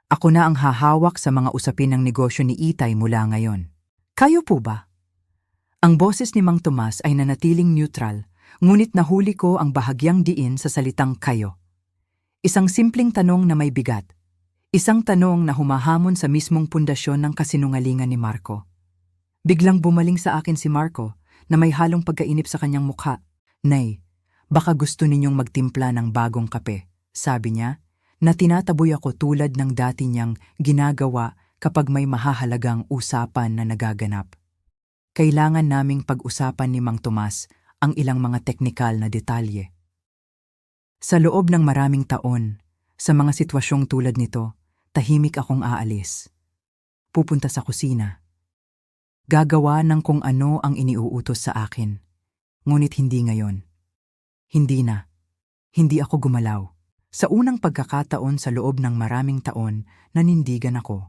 Ako na ang hahawak sa mga usapin ng negosyo ni Itay mula ngayon. Kayo po ba? Ang boses ni Mang Tomas ay nanatiling neutral, ngunit nahuli ko ang bahagyang diin sa salitang kayo. Isang simpleng tanong na may bigat. Isang tanong na humahamon sa mismong pundasyon ng kasinungalingan ni Marco. Biglang bumaling sa akin si Marco na may halong pagkainip sa kanyang mukha. Nay, baka gusto ninyong magtimpla ng bagong kape, sabi niya, na tinataboy ako tulad ng dati niyang ginagawa kapag may mahahalagang usapan na nagaganap. Kailangan naming pag-usapan ni Mang Tomas ang ilang mga teknikal na detalye. Sa loob ng maraming taon, sa mga sitwasyong tulad nito, tahimik akong aalis. Pupunta sa kusina. Gagawa ng kung ano ang iniuutos sa akin. Ngunit hindi ngayon. Hindi na. Hindi ako gumalaw. Sa unang pagkakataon sa loob ng maraming taon, nanindigan ako.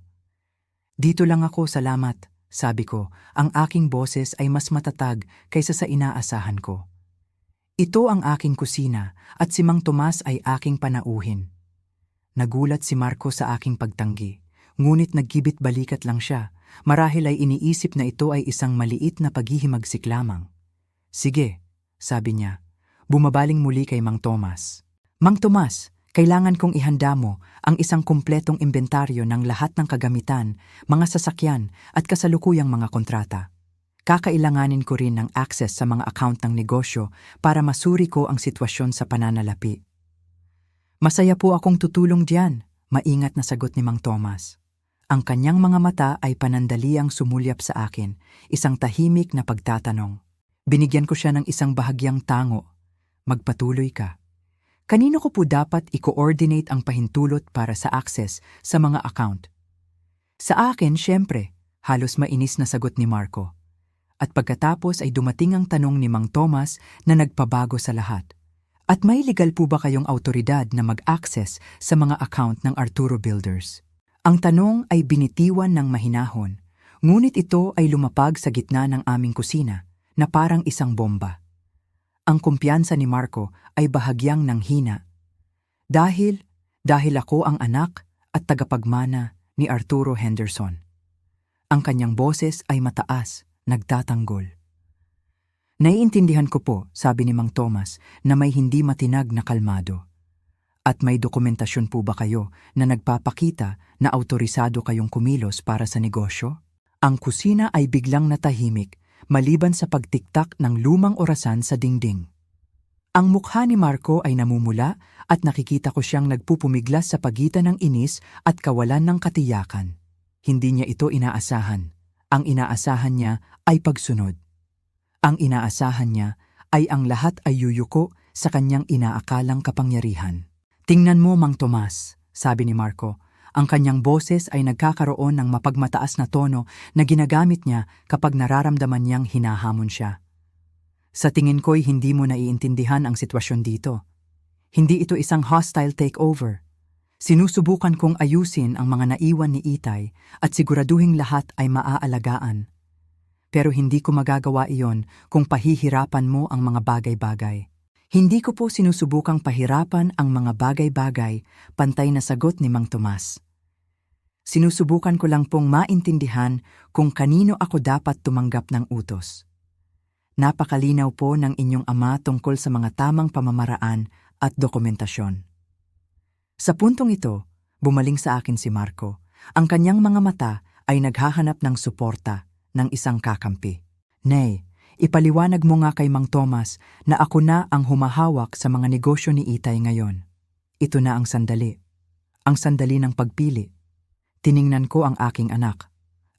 Dito lang ako, salamat. Sabi ko, ang aking boses ay mas matatag kaysa sa inaasahan ko. Ito ang aking kusina at si Mang Tomas ay aking panauhin. Nagulat si Marco sa aking pagtanggi, ngunit nagkibit balikat lang siya, marahil ay iniisip na ito ay isang maliit na paghihimagsik lamang. Sige, sabi niya, bumabaling muli kay Mang Tomas. Mang Tomas, kailangan kong ihanda mo ang isang kumpletong inventaryo ng lahat ng kagamitan, mga sasakyan at kasalukuyang mga kontrata. Kakailanganin ko rin ng access sa mga account ng negosyo para masuri ko ang sitwasyon sa pananalapi. Masaya po akong tutulong diyan, maingat na sagot ni Mang Tomas. Ang kanyang mga mata ay panandaliang sumulyap sa akin, isang tahimik na pagtatanong. Binigyan ko siya ng isang bahagyang tango. Magpatuloy ka. Kanino ko po dapat i-coordinate ang pahintulot para sa access sa mga account? Sa akin, syempre, halos mainis na sagot ni Marco. At pagkatapos ay dumating ang tanong ni Mang Tomas na nagpabago sa lahat. At may legal po ba kayong autoridad na mag-access sa mga account ng Arturo Builders? Ang tanong ay binitiwan ng mahinahon, ngunit ito ay lumapag sa gitna ng aming kusina na parang isang bomba. Ang kumpiyansa ni Marco ay bahagyang nanghina. Dahil ako ang anak at tagapagmana ni Arturo Henderson. Ang kanyang boses ay mataas, nagtatanggol. Naiintindihan ko po, sabi ni Mang Tomas, na may hindi matinag na kalmado. At may dokumentasyon po ba kayo na nagpapakita na autorisado kayong kumilos para sa negosyo? Ang kusina ay biglang natahimik, maliban sa pagtiktak ng lumang orasan sa dingding. Ang mukha ni Marco ay namumula at nakikita ko siyang nagpupumiglas sa pagitan ng inis at kawalan ng katiyakan. Hindi niya ito inaasahan. Ang inaasahan niya ay pagsunod. Ang inaasahan niya ay ang lahat ay yuyuko sa kanyang inaakalang kapangyarihan. Tingnan mo, Mang Tomas, sabi ni Marco. Ang kanyang boses ay nagkakaroon ng mapagmataas na tono na ginagamit niya kapag nararamdaman niyang hinahamon siya. Sa tingin ko'y hindi mo naiintindihan ang sitwasyon dito. Hindi ito isang hostile takeover. Sinusubukan kong ayusin ang mga naiwan ni Itay at siguraduhing lahat ay maaalagaan. Pero hindi ko magagawa iyon kung pahihirapan mo ang mga bagay-bagay. Hindi ko po sinusubukang pahirapan ang mga bagay-bagay, pantay na sagot ni Mang Tomas. Sinusubukan ko lang pong maintindihan kung kanino ako dapat tumanggap ng utos. Napakalinaw po ng inyong ama tungkol sa mga tamang pamamaraan at dokumentasyon. Sa puntong ito, bumaling sa akin si Marco. Ang kanyang mga mata ay naghahanap ng suporta ng isang kakampi. Nay, ipaliwanag mo nga kay Mang Tomas na ako na ang humahawak sa mga negosyo ni Itay ngayon. Ito na ang sandali. Ang sandali ng pagpili. Tiningnan ko ang aking anak.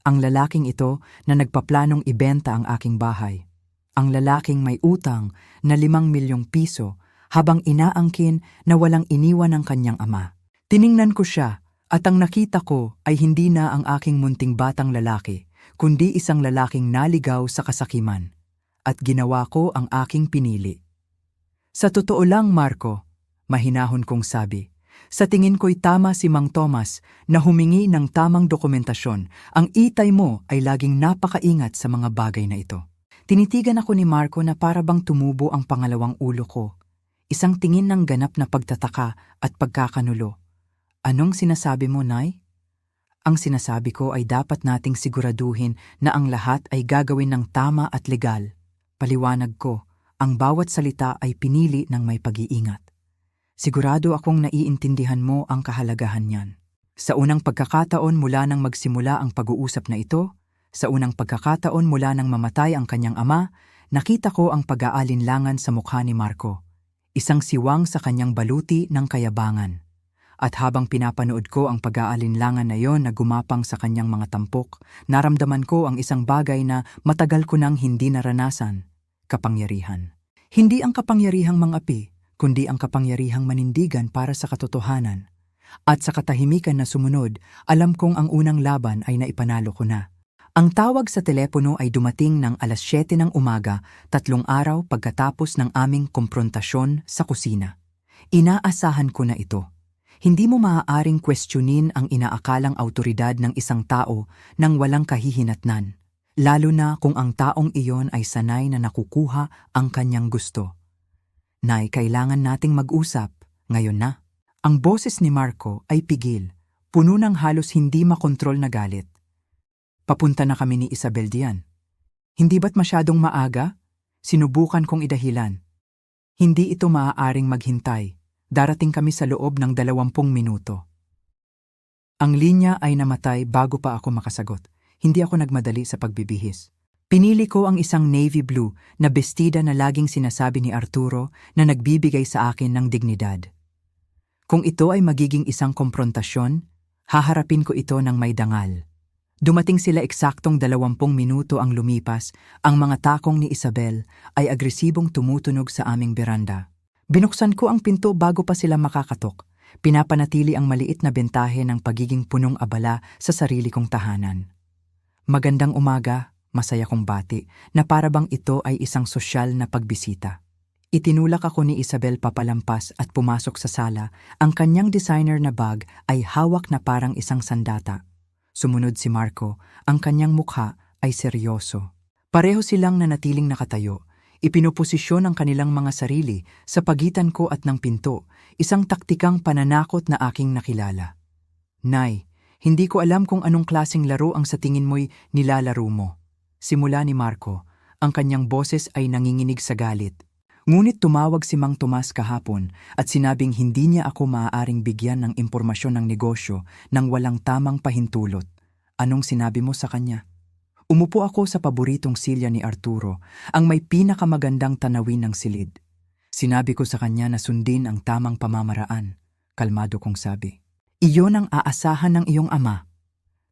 Ang lalaking ito na nagpaplanong ibenta ang aking bahay. Ang lalaking may utang na 5 milyong piso habang inaangkin na walang iniwan ng kanyang ama. Tiningnan ko siya at ang nakita ko ay hindi na ang aking munting batang lalaki, kundi isang lalaking naligaw sa kasakiman. At ginawa ko ang aking pinili. Sa totoo lang, Marco, mahinahon kong sabi, sa tingin ko'y tama si Mang Tomas na humingi ng tamang dokumentasyon. Ang Itay mo ay laging napakaingat sa mga bagay na ito. Tinitigan ako ni Marco na para bang tumubo ang pangalawang ulo ko. Isang tingin ng ganap na pagtataka at pagkakanulo. Anong sinasabi mo, Nay? Ang sinasabi ko ay dapat nating siguraduhin na ang lahat ay gagawin ng tama at legal. Paliwanag ko, ang bawat salita ay pinili ng may pag-iingat. Sigurado akong naiintindihan mo ang kahalagahan niyan. Sa unang pagkakataon mula nang magsimula ang pag-uusap na ito, sa unang pagkakataon mula nang mamatay ang kanyang ama, nakita ko ang pag-aalinlangan sa mukha ni Marco. Isang siwang sa kanyang baluti ng kayabangan. At habang pinapanood ko ang pag-aalinlangan na yon na gumapang sa kanyang mga tampok, naramdaman ko ang isang bagay na matagal ko nang hindi naranasan, kapangyarihan. Hindi ang kapangyarihang mang-api, kundi ang kapangyarihang manindigan para sa katotohanan. At sa katahimikan na sumunod, alam kong ang unang laban ay naipanalo ko na. Ang tawag sa telepono ay dumating ng 7:00 ng umaga, 3 araw pagkatapos ng aming komprontasyon sa kusina. Inaasahan ko na ito. Hindi mo maaaring questionin ang inaakalang autoridad ng isang tao nang walang kahihinatnan, lalo na kung ang taong iyon ay sanay na nakukuha ang kanyang gusto. Nay, kailangan nating mag-usap, ngayon na. Ang boses ni Marco ay pigil, puno ng halos hindi makontrol na galit. Papunta na kami ni Isabel diyan. Hindi ba't masyadong maaga? Sinubukan kong idahilan. Hindi ito maaaring maghintay. Darating kami sa loob ng 20 minuto. Ang linya ay namatay bago pa ako makasagot. Hindi ako nagmadali sa pagbibihis. Pinili ko ang isang navy blue na bestida na laging sinasabi ni Arturo na nagbibigay sa akin ng dignidad. Kung ito ay magiging isang komprontasyon, haharapin ko ito ng may dangal. Dumating sila eksaktong 20 minuto ang lumipas, ang mga takong ni Isabel ay agresibong tumutunog sa aming beranda. Binuksan ko ang pinto bago pa sila makakatok. Pinapanatili ang maliit na bentahe ng pagiging punong abala sa sarili kong tahanan. Magandang umaga, masaya kong bati, na para bang ito ay isang sosyal na pagbisita. Itinulak ako ni Isabel papalampas at pumasok sa sala. Ang kanyang designer na bag ay hawak na parang isang sandata. Sumunod si Marco, ang kanyang mukha ay seryoso. Pareho silang nanatiling nakatayo. Ipinuposisyon ang kanilang mga sarili sa pagitan ko at ng pinto, isang taktikang pananakot na aking nakilala. Nay, hindi ko alam kung anong klaseng laro ang sa tingin mo'y nilalaro mo. Simula ni Marco, ang kanyang boses ay nanginginig sa galit. Ngunit tumawag si Mang Tomas kahapon at sinabing hindi niya ako maaaring bigyan ng impormasyon ng negosyo nang walang tamang pahintulot. Anong sinabi mo sa kanya? Umupo ako sa paboritong silya ni Arturo, ang may pinakamagandang tanawin ng silid. Sinabi ko sa kanya na sundin ang tamang pamamaraan. Kalmado kong sabi. Iyon ang aasahan ng iyong ama.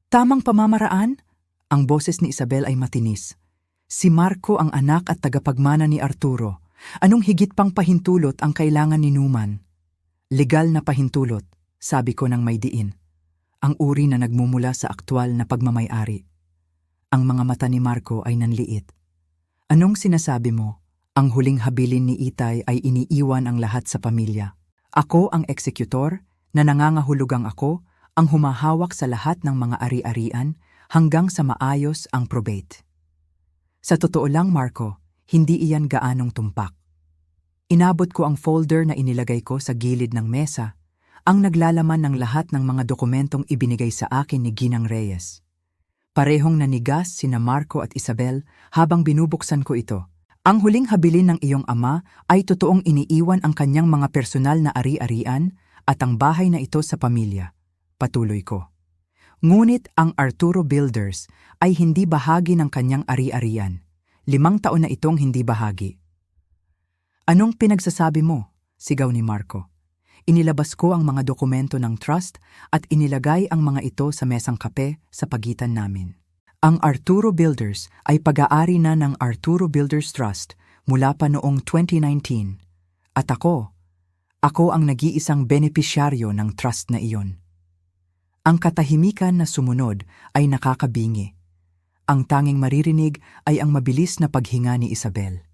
Tamang pamamaraan? Ang boses ni Isabel ay matinis. Si Marco ang anak at tagapagmana ni Arturo. Anong higit pang pahintulot ang kailangan ni Numan? Legal na pahintulot, sabi ko ng may diin. Ang uri na nagmumula sa aktwal na pagmamay-ari. Ang mga mata ni Marco ay nanliit. Anong sinasabi mo? Ang huling habilin ni Itay ay iniiwan ang lahat sa pamilya. Ako ang eksekutor, na nangangahulugang ako, ang humahawak sa lahat ng mga ari-arian hanggang sa maayos ang probate. Sa totoo lang, Marco, hindi iyan gaanong tumpak. Inabot ko ang folder na inilagay ko sa gilid ng mesa, ang naglalaman ng lahat ng mga dokumentong ibinigay sa akin ni Ginang Reyes. Parehong nanigas sina Marco at Isabel habang binubuksan ko ito. Ang huling habilin ng iyong ama ay totoong iniiwan ang kanyang mga personal na ari-arian at ang bahay na ito sa pamilya. Patuloy ko. Ngunit ang Arturo Builders ay hindi bahagi ng kanyang ari-arian. 5 taon na itong hindi bahagi. Anong pinagsasabi mo? Sigaw ni Marco. Inilabas ko ang mga dokumento ng trust at inilagay ang mga ito sa mesang kape sa pagitan namin. Ang Arturo Builders ay pag-aari na ng Arturo Builders Trust mula pa noong 2019. At ako ang nag-iisang benepisyaryo ng trust na iyon. Ang katahimikan na sumunod ay nakakabingi. Ang tanging maririnig ay ang mabilis na paghinga ni Isabel.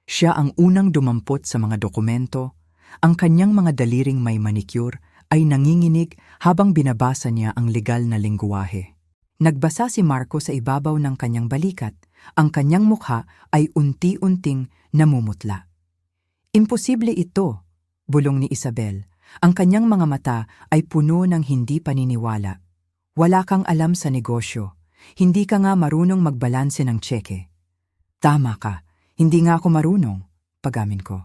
Siya ang unang dumampot sa mga dokumento. Ang kanyang mga daliring may manicure ay nanginginig habang binabasa niya ang legal na lengguwahe. Nagbasa si Marco sa ibabaw ng kanyang balikat. Ang kanyang mukha ay unti-unting namumutla. Imposible ito, bulong ni Isabel. Ang kanyang mga mata ay puno ng hindi paniniwala. Wala kang alam sa negosyo. Hindi ka nga marunong magbalanse ng tseke. Tama ka, hindi nga ako marunong, pagamin ko.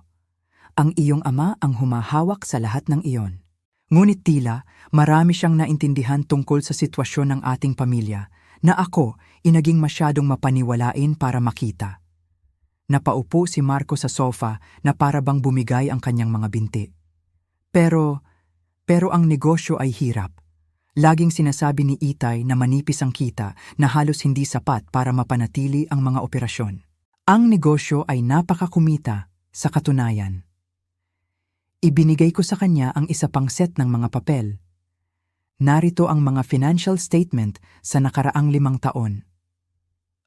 Ang iyong ama ang humahawak sa lahat ng iyon. Ngunit tila, marami siyang naintindihan tungkol sa sitwasyon ng ating pamilya na ako inaging masyadong mapaniwalain para makita. Napaupo si Marco sa sofa na para bang bumigay ang kanyang mga binti. Pero ang negosyo ay hirap. Laging sinasabi ni Itay na manipis ang kita na halos hindi sapat para mapanatili ang mga operasyon. Ang negosyo ay napakakumita sa katunayan. Ibinigay ko sa kanya ang isa pang set ng mga papel. Narito ang mga financial statement sa nakaraang 5 taon.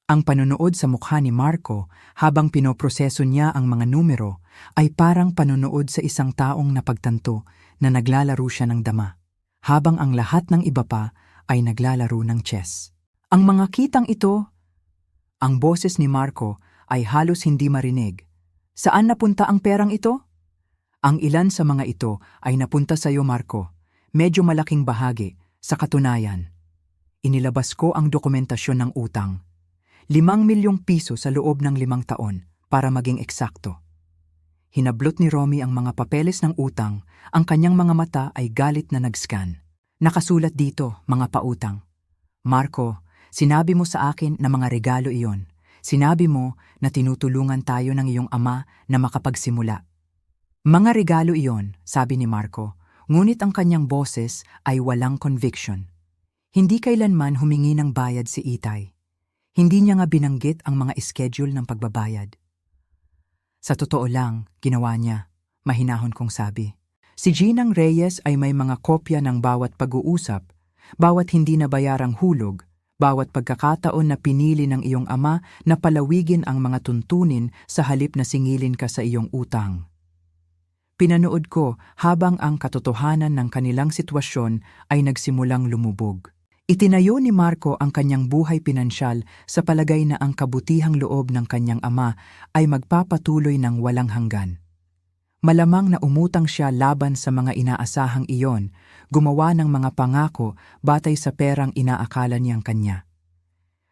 Ang panonood sa mukha ni Marco habang pinoproseso niya ang mga numero ay parang panonood sa isang taong napagtanto na naglalaro siya ng dama, habang ang lahat ng iba pa ay naglalaro ng chess. Ang mga kitang ito, ang boses ni Marco ay halos hindi marinig. Saan napunta ang perang ito? Ang ilan sa mga ito ay napunta sa iyo, Marco. Medyo malaking bahagi, sa katunayan. Inilabas ko ang dokumentasyon ng utang. 5 milyong piso sa loob ng 5 taon, para maging eksakto. Hinablot ni Romy ang mga papeles ng utang, ang kanyang mga mata ay galit na nag-scan. Nakasulat dito, mga pautang. Marco, sinabi mo sa akin na mga regalo iyon. Sinabi mo na tinutulungan tayo ng iyong ama na makapagsimula. Mga regalo iyon, sabi ni Marco, ngunit ang kanyang boses ay walang conviction. Hindi kailanman humingi ng bayad si Itay. Hindi niya nga binanggit ang mga schedule ng pagbabayad. Sa totoo lang, ginawa niya, mahinahon kong sabi. Si Ginang Reyes ay may mga kopya ng bawat pag-uusap, bawat hindi nabayarang hulog, bawat pagkakataon na pinili ng iyong ama na palawigin ang mga tuntunin sa halip na singilin ka sa iyong utang. Pinanood ko habang ang katotohanan ng kanilang sitwasyon ay nagsimulang lumubog. Itinayo ni Marco ang kanyang buhay pinansyal sa palagay na ang kabutihang loob ng kanyang ama ay magpapatuloy ng walang hanggan. Malamang na umutang siya laban sa mga inaasahang iyon, gumawa ng mga pangako batay sa perang inaakala niyang kanya.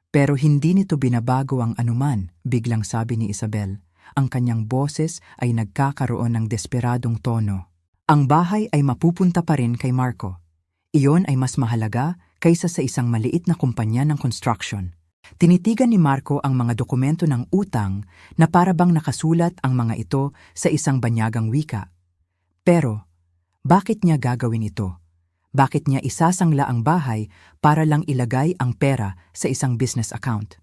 Pero hindi nito binabago ang anuman, biglang sabi ni Isabel. Ang kanyang boses ay nagkakaroon ng desperadong tono. Ang bahay ay mapupunta pa rin kay Marco. Iyon ay mas mahalaga kaysa sa isang maliit na kumpanya ng construction. Tinitigan ni Marco ang mga dokumento ng utang na para bang nakasulat ang mga ito sa isang banyagang wika. Pero, bakit niya gagawin ito? Bakit niya isasangla ang bahay para lang ilagay ang pera sa isang business account?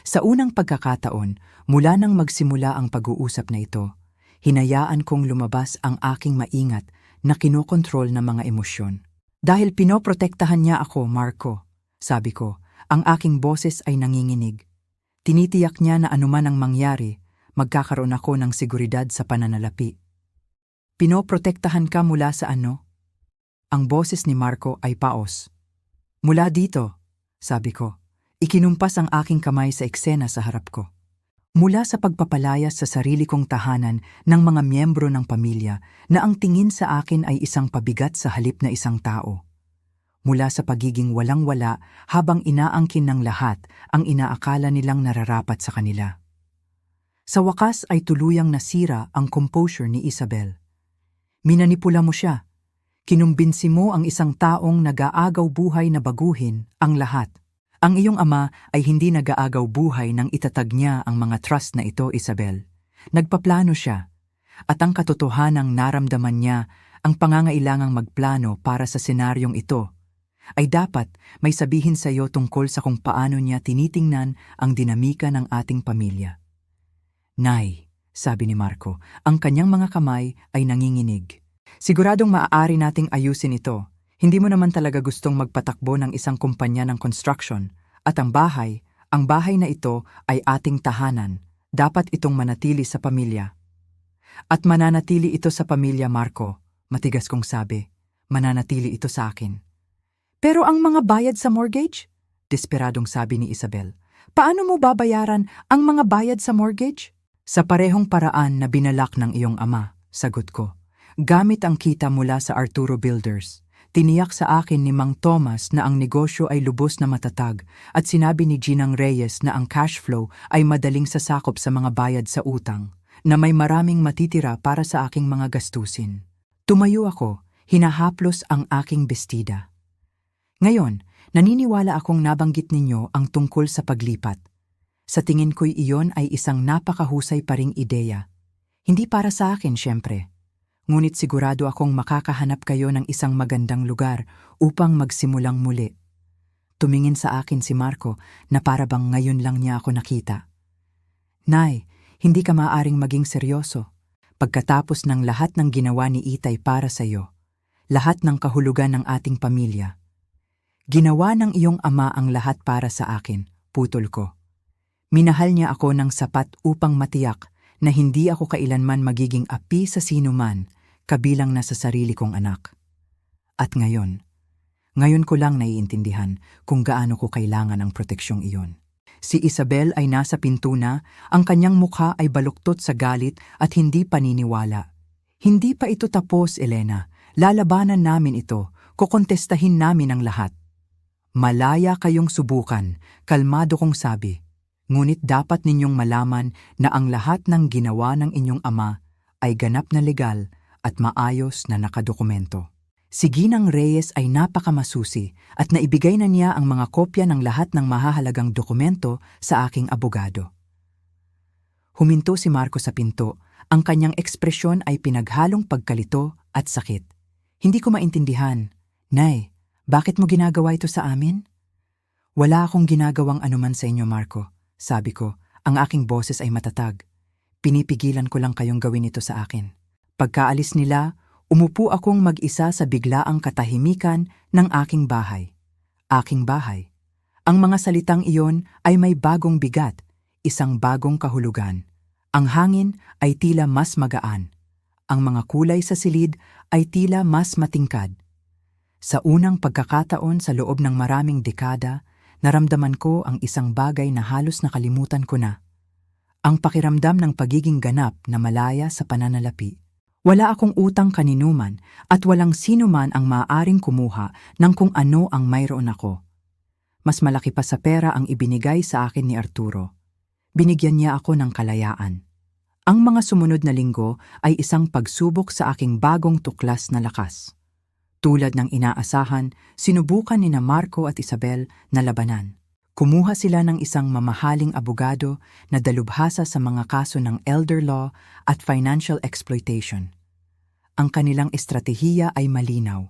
Sa unang pagkakataon, mula nang magsimula ang pag-uusap na ito, hinayaan kong lumabas ang aking maingat na kinokontrol na mga emosyon. Dahil pinoprotektahan niya ako, Marco, sabi ko, ang aking boses ay nanginginig. Tinitiyak niya na anuman ang mangyari, magkakaroon ako ng seguridad sa pananalapi. Pinoprotektahan ka mula sa ano? Ang boses ni Marco ay paos. Mula dito, sabi ko. Ikinumpas ang aking kamay sa eksena sa harap ko. Mula sa pagpapalayas sa sarili kong tahanan ng mga miyembro ng pamilya na ang tingin sa akin ay isang pabigat sa halip na isang tao. Mula sa pagiging walang-wala habang inaangkin ng lahat ang inaakala nilang nararapat sa kanila. Sa wakas ay tuluyang nasira ang composure ni Isabel. Minanipula mo siya. Kinumbinsi mo ang isang taong nag-aagaw buhay na baguhin ang lahat. Ang iyong ama ay hindi nag-aagaw buhay nang itatag niya ang mga trust na ito, Isabel. Nagpaplano siya. At ang katotohanang naramdaman niya, ang pangangailangang magplano para sa senaryong ito, ay dapat may sabihin sa iyo tungkol sa kung paano niya tinitingnan ang dinamika ng ating pamilya. Nay, sabi ni Marco, ang kanyang mga kamay ay nanginginig. Siguradong maaari nating ayusin ito. Hindi mo naman talaga gustong magpatakbo ng isang kumpanya ng construction. At ang bahay na ito ay ating tahanan. Dapat itong manatili sa pamilya. At mananatili ito sa pamilya, Marco. Matigas kong sabi. Mananatili ito sa akin. Pero ang mga bayad sa mortgage? Desperadong sabi ni Isabel. Paano mo babayaran ang mga bayad sa mortgage? Sa parehong paraan na binalak ng iyong ama, sagot ko. Gamit ang kita mula sa Arturo Builders. Tiniyak sa akin ni Mang Thomas na ang negosyo ay lubos na matatag at sinabi ni Ginang Reyes na ang cash flow ay madaling sasakop sa mga bayad sa utang, na may maraming matitira para sa aking mga gastusin. Tumayo ako, hinahaplos ang aking bestida. Ngayon, naniniwala akong nabanggit ninyo ang tungkol sa paglipat. Sa tingin ko'y iyon ay isang napakahusay pa ring ideya. Hindi para sa akin, syempre. Ngunit sigurado akong makakahanap kayo ng isang magandang lugar upang magsimulang muli. Tumingin sa akin si Marco na para bang ngayon lang niya ako nakita. Nay, hindi ka maaaring maging seryoso. Pagkatapos ng lahat ng ginawa ni Itay para sa iyo, lahat ng kahulugan ng ating pamilya. Ginawa ng iyong ama ang lahat para sa akin, putol ko. Minahal niya ako ng sapat upang matiyak na hindi ako kailanman magiging api sa sino man, kabilang na sa sarili kong anak. At ngayon ko lang naiintindihan kung gaano ko kailangan ang proteksyong iyon. Si Isabel ay nasa pinto na, ang kanyang mukha ay baluktot sa galit at hindi paniniwala. Hindi pa ito tapos, Elena. Lalabanan namin ito, kukontestahin namin ang lahat. Malaya kayong subukan, kalmado kong sabi. Ngunit dapat ninyong malaman na ang lahat ng ginawa ng inyong ama ay ganap na legal at maayos na nakadokumento. Si Ginang Reyes ay napakamasusi at naibigay na niya ang mga kopya ng lahat ng mahahalagang dokumento sa aking abogado. Huminto si Marco sa pinto, ang kanyang ekspresyon ay pinaghalong pagkalito at sakit. Hindi ko maintindihan. Nay, bakit mo ginagawa ito sa amin? Wala akong ginagawang anuman sa inyo, Marco. Sabi ko, ang aking boses ay matatag. Pinipigilan ko lang kayong gawin ito sa akin. Pagkaalis nila, umupo akong mag-isa sa biglaang katahimikan ng aking bahay. Aking bahay. Ang mga salitang iyon ay may bagong bigat, isang bagong kahulugan. Ang hangin ay tila mas magaan. Ang mga kulay sa silid ay tila mas matingkad. Sa unang pagkakataon sa loob ng maraming dekada, naramdaman ko ang isang bagay na halos nakalimutan ko na. Ang pakiramdam ng pagiging ganap na malaya sa pananalapi. Wala akong utang kaninuman at walang sino man ang maaaring kumuha ng kung ano ang mayroon ako. Mas malaki pa sa pera ang ibinigay sa akin ni Arturo. Binigyan niya ako ng kalayaan. Ang mga sumunod na linggo ay isang pagsubok sa aking bagong tuklas na lakas. Tulad ng inaasahan, sinubukan ni Marco at Isabel na labanan. Kumuha sila ng isang mamahaling abogado na dalubhasa sa mga kaso ng elder law at financial exploitation. Ang kanilang estratehiya ay malinaw.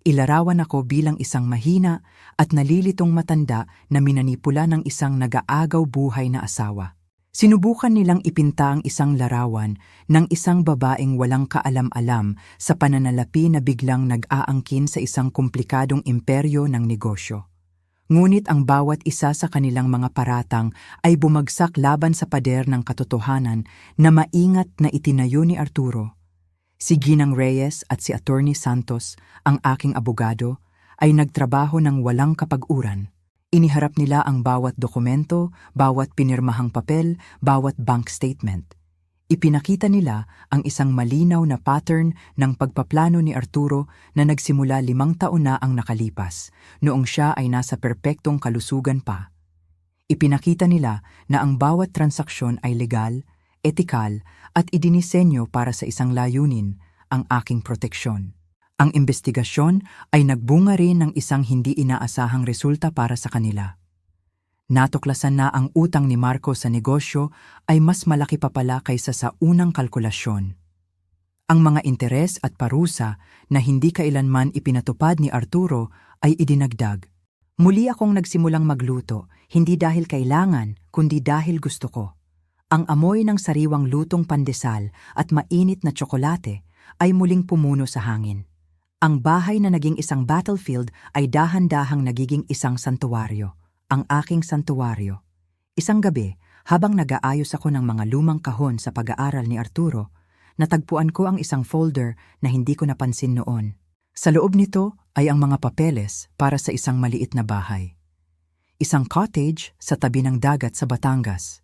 Ilarawan ako bilang isang mahina at nalilitong matanda na minanipula ng isang nag-aagaw buhay na asawa. Sinubukan nilang ipinta ang isang larawan ng isang babaeng walang kaalam-alam sa pananalapi na biglang nag-aangkin sa isang komplikadong imperyo ng negosyo. Ngunit ang bawat isa sa kanilang mga paratang ay bumagsak laban sa pader ng katotohanan na maingat na itinayo ni Arturo. Si Ginang Reyes at si Attorney Santos, ang aking abogado, ay nagtrabaho ng walang kapag-uran. Iniharap nila ang bawat dokumento, bawat pinirmahang papel, bawat bank statement. Ipinakita nila ang isang malinaw na pattern ng pagpaplano ni Arturo na nagsimula 5 taon na ang nakalipas, noong siya ay nasa perpektong kalusugan pa. Ipinakita nila na ang bawat transaksyon ay legal, etikal at idinisenyo para sa isang layunin, ang aking proteksyon. Ang investigasyon ay nagbunga rin ng isang hindi inaasahang resulta para sa kanila. Natuklasan na ang utang ni Marco sa negosyo ay mas malaki pa pala kaysa sa unang kalkulasyon. Ang mga interes at parusa na hindi kailanman ipinatupad ni Arturo ay idinagdag. Muli akong nagsimulang magluto, hindi dahil kailangan, kundi dahil gusto ko. Ang amoy ng sariwang lutong pandesal at mainit na tsokolate ay muling pumuno sa hangin. Ang bahay na naging isang battlefield ay dahan-dahang nagiging isang santuwaryo, ang aking santuwaryo. Isang gabi, habang nag-aayos ako ng mga lumang kahon sa pag-aaral ni Arturo, natagpuan ko ang isang folder na hindi ko napansin noon. Sa loob nito ay ang mga papeles para sa isang maliit na bahay. Isang cottage sa tabi ng dagat sa Batangas.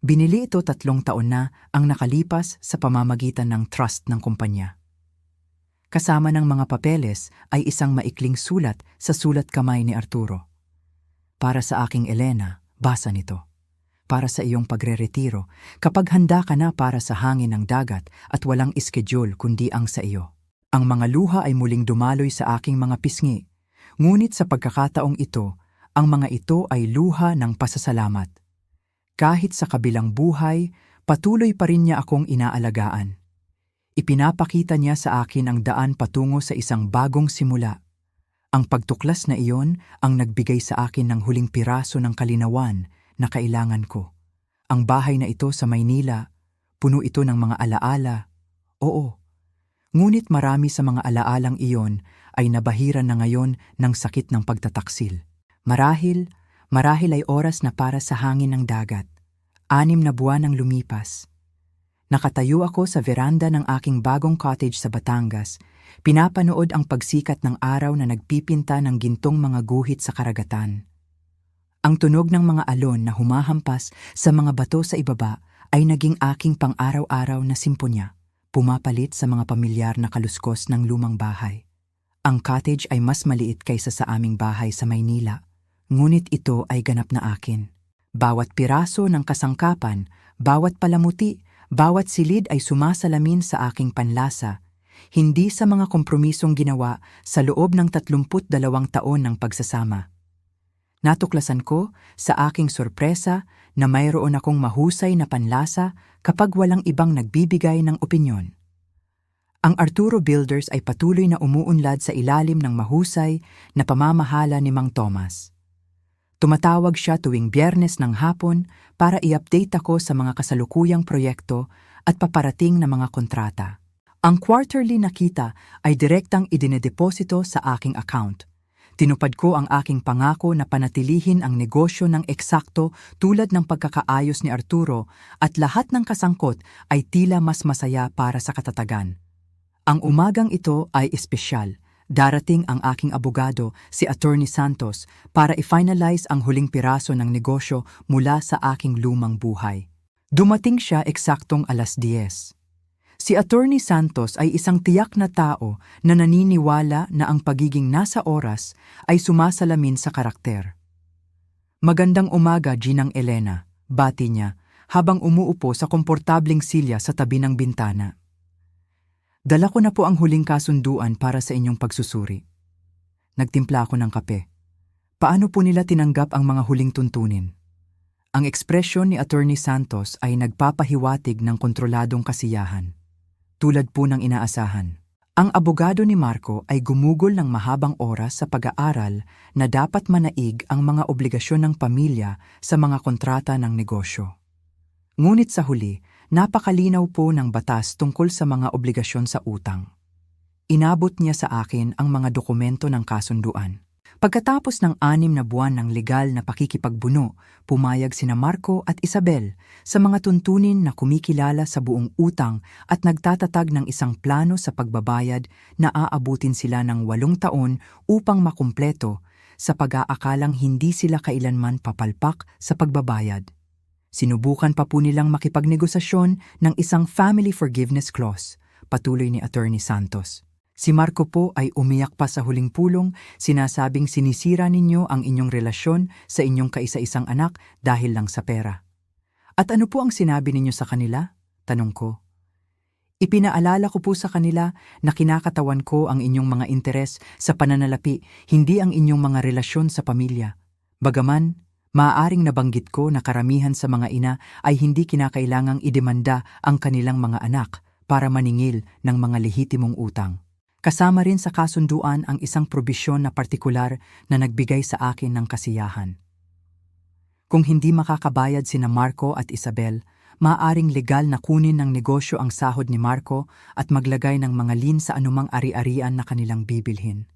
Binili ito 3 taon na ang nakalipas sa pamamagitan ng trust ng kumpanya. Kasama ng mga papeles ay isang maikling sulat sa sulat kamay ni Arturo. Para sa aking Elena, basa nito. Para sa iyong pagre-retiro, kapag handa ka na para sa hangin ng dagat at walang iskediul kundi ang sa iyo. Ang mga luha ay muling dumaloy sa aking mga pisngi. Ngunit sa pagkakataong ito, ang mga ito ay luha ng pasasalamat. Kahit sa kabilang buhay, patuloy pa rin niya akong inaalagaan. Ipinapakita niya sa akin ang daan patungo sa isang bagong simula. Ang pagtuklas na iyon ang nagbigay sa akin ng huling piraso ng kalinawan na kailangan ko. Ang bahay na ito sa Maynila, puno ito ng mga alaala. Oo, ngunit marami sa mga alaalang iyon ay nabahiran na ngayon ng sakit ng pagtataksil. Marahil ay oras na para sa hangin ng dagat. 6 na buwan ang lumipas. Nakatayo ako sa veranda ng aking bagong cottage sa Batangas, pinapanood ang pagsikat ng araw na nagpipinta ng gintong mga guhit sa karagatan. Ang tunog ng mga alon na humahampas sa mga bato sa ibaba ay naging aking pang-araw-araw na simponya, pumapalit sa mga pamilyar na kaluskos ng lumang bahay. Ang cottage ay mas maliit kaysa sa aming bahay sa Maynila, ngunit ito ay ganap na akin. Bawat piraso ng kasangkapan, bawat palamuti, bawat silid ay sumasalamin sa aking panlasa, hindi sa mga kompromisong ginawa sa loob ng 32 taon ng pagsasama. Natuklasan ko sa aking sorpresa na mayroon akong mahusay na panlasa kapag walang ibang nagbibigay ng opinyon. Ang Arturo Builders ay patuloy na umuunlad sa ilalim ng mahusay na pamamahala ni Mang Tomas. Tumatawag siya tuwing Biyernes ng hapon para i-update ako sa mga kasalukuyang proyekto at paparating na mga kontrata. Ang quarterly na kita ay direktang idinedeposito sa aking account. Tinupad ko ang aking pangako na panatilihin ang negosyo ng eksakto tulad ng pagkakaayos ni Arturo at lahat ng kasangkot ay tila mas masaya para sa katatagan. Ang umagang ito ay espesyal. Darating ang aking abogado, si Attorney Santos, para i-finalize ang huling piraso ng negosyo mula sa aking lumang buhay. Dumating siya eksaktong 10:00. Si Attorney Santos ay isang tiyak na tao na naniniwala na ang pagiging nasa oras ay sumasalamin sa karakter. Magandang umaga, Ginang Elena, bati niya habang umuupo sa komportableng silya sa tabi ng bintana. Dala ko na po ang huling kasunduan para sa inyong pagsusuri. Nagtimpla ako ng kape. Paano po nila tinanggap ang mga huling tuntunin? Ang ekspresyon ni Attorney Santos ay nagpapahiwatig ng kontroladong kasiyahan. Tulad po ng inaasahan. Ang abogado ni Marco ay gumugol ng mahabang oras sa pag-aaral na dapat manaig ang mga obligasyon ng pamilya sa mga kontrata ng negosyo. Ngunit sa huli, napakalinaw po ng batas tungkol sa mga obligasyon sa utang. Inabot niya sa akin ang mga dokumento ng kasunduan. Pagkatapos ng 6 na buwan ng legal na pakikipagbuno, pumayag sina Marco at Isabel sa mga tuntunin na kumikilala sa buong utang at nagtatatag ng isang plano sa pagbabayad na aabutin sila ng 8 taon upang makumpleto sa pag-aakalang hindi sila kailanman papalpak sa pagbabayad. Sinubukan pa po nilang makipagnegosasyon ng isang family forgiveness clause, patuloy ni Attorney Santos. Si Marco po ay umiyak pa sa huling pulong, sinasabing sinisira ninyo ang inyong relasyon sa inyong kaisa-isang anak dahil lang sa pera. At ano po ang sinabi ninyo sa kanila? Tanong ko. Ipinaalala ko po sa kanila na kinakatawan ko ang inyong mga interes sa pananalapi, hindi ang inyong mga relasyon sa pamilya. Bagaman, maaaring nabanggit ko na karamihan sa mga ina ay hindi kinakailangang idemanda ang kanilang mga anak para maningil ng mga lehitimong utang. Kasama rin sa kasunduan ang isang probisyon na partikular na nagbigay sa akin ng kasiyahan. Kung hindi makakabayad sina Marco at Isabel, maaaring legal na kunin ng negosyo ang sahod ni Marco at maglagay ng mga lien sa anumang ari-arian na kanilang bibilhin.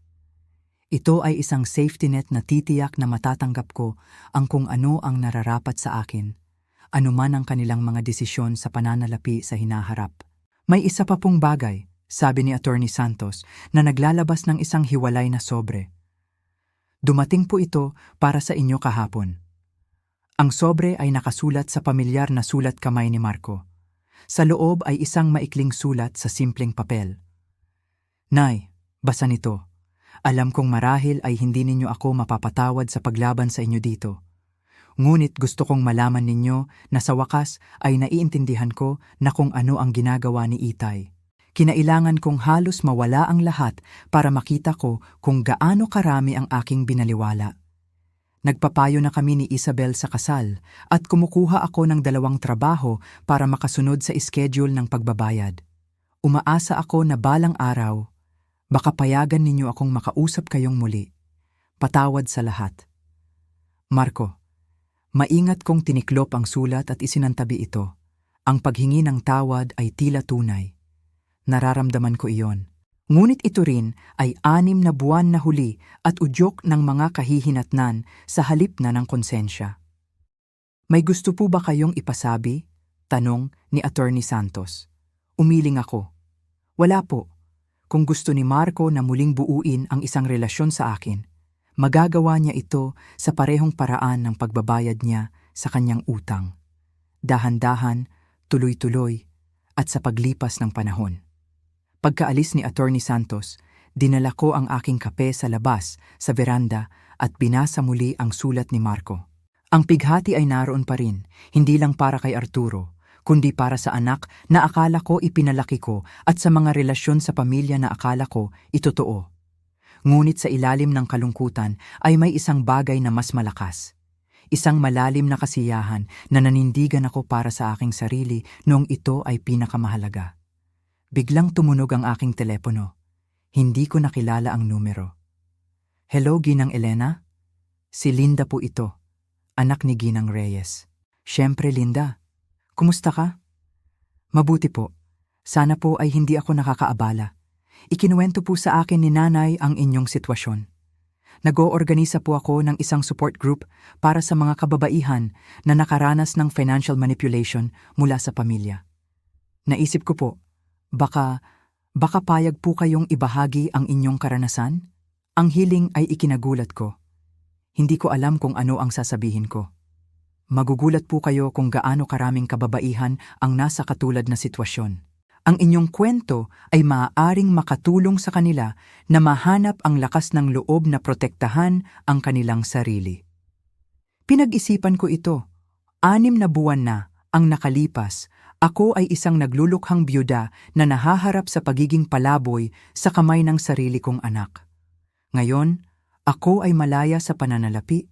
Ito ay isang safety net na titiyak na matatanggap ko ang kung ano ang nararapat sa akin, anuman ang kanilang mga desisyon sa pananalapi sa hinaharap. May isa pa pong bagay, sabi ni Attorney Santos, na naglalabas ng isang hiwalay na sobre. Dumating po ito para sa inyo kahapon. Ang sobre ay nakasulat sa pamilyar na sulat kamay ni Marco. Sa loob ay isang maikling sulat sa simpleng papel. Nay, basa nito. Alam kong marahil ay hindi ninyo ako mapapatawad sa paglaban sa inyo dito. Ngunit gusto kong malaman ninyo na sa wakas ay naiintindihan ko na kung ano ang ginagawa ni Itay. Kinailangan kong halos mawala ang lahat para makita ko kung gaano karami ang aking binaliwala. Nagpapayo na kami ni Isabel sa kasal at kumukuha ako ng 2 trabaho para makasunod sa schedule ng pagbabayad. Umaasa ako na balang araw, baka payagan ninyo akong makausap kayong muli. Patawad sa lahat. Marco, maingat kong tiniklop ang sulat at isinantabi ito. Ang paghingi ng tawad ay tila tunay. Nararamdaman ko iyon. Ngunit ito rin ay 6 na buwan na huli at udyok ng mga kahihinatnan sa halip na ng konsensya. May gusto po ba kayong ipasabi? Tanong ni Attorney Santos. Umiling ako. Wala po. Kung gusto ni Marco na muling buuin ang isang relasyon sa akin, magagawa niya ito sa parehong paraan ng pagbabayad niya sa kanyang utang. Dahan-dahan, tuloy-tuloy, at sa paglipas ng panahon. Pagkaalis ni Attorney Santos, dinala ko ang aking kape sa labas, sa veranda, at binasa muli ang sulat ni Marco. Ang pighati ay naroon pa rin, hindi lang para kay Arturo, kundi para sa anak na akala ko ipinalaki ko at sa mga relasyon sa pamilya na akala ko itotoo. Ngunit sa ilalim ng kalungkutan ay may isang bagay na mas malakas. Isang malalim na kasiyahan na nanindigan ako para sa aking sarili noong ito ay pinakamahalaga. Biglang tumunog ang aking telepono. Hindi ko nakilala ang numero. Hello, Ginang Elena? Si Linda po ito, anak ni Ginang Reyes. Siyempre, Linda. Kumusta ka? Mabuti po. Sana po ay hindi ako nakakaabala. Ikinuwento po sa akin ni Nanay ang inyong sitwasyon. Nag-oorganisa po ako ng isang support group para sa mga kababaihan na nakaranas ng financial manipulation mula sa pamilya. Naisip ko po, baka payag po kayong ibahagi ang inyong karanasan? Ang hiling ay ikinagulat ko. Hindi ko alam kung ano ang sasabihin ko. Magugulat po kayo kung gaano karaming kababaihan ang nasa katulad na sitwasyon. Ang inyong kwento ay maaaring makatulong sa kanila na mahanap ang lakas ng loob na protektahan ang kanilang sarili. Pinag-isipan ko ito. 6 na buwan na ang nakalipas. Ako ay isang naglulukhang byuda na nahaharap sa pagiging palaboy sa kamay ng sarili kong anak. Ngayon, ako ay malaya sa pananalapi,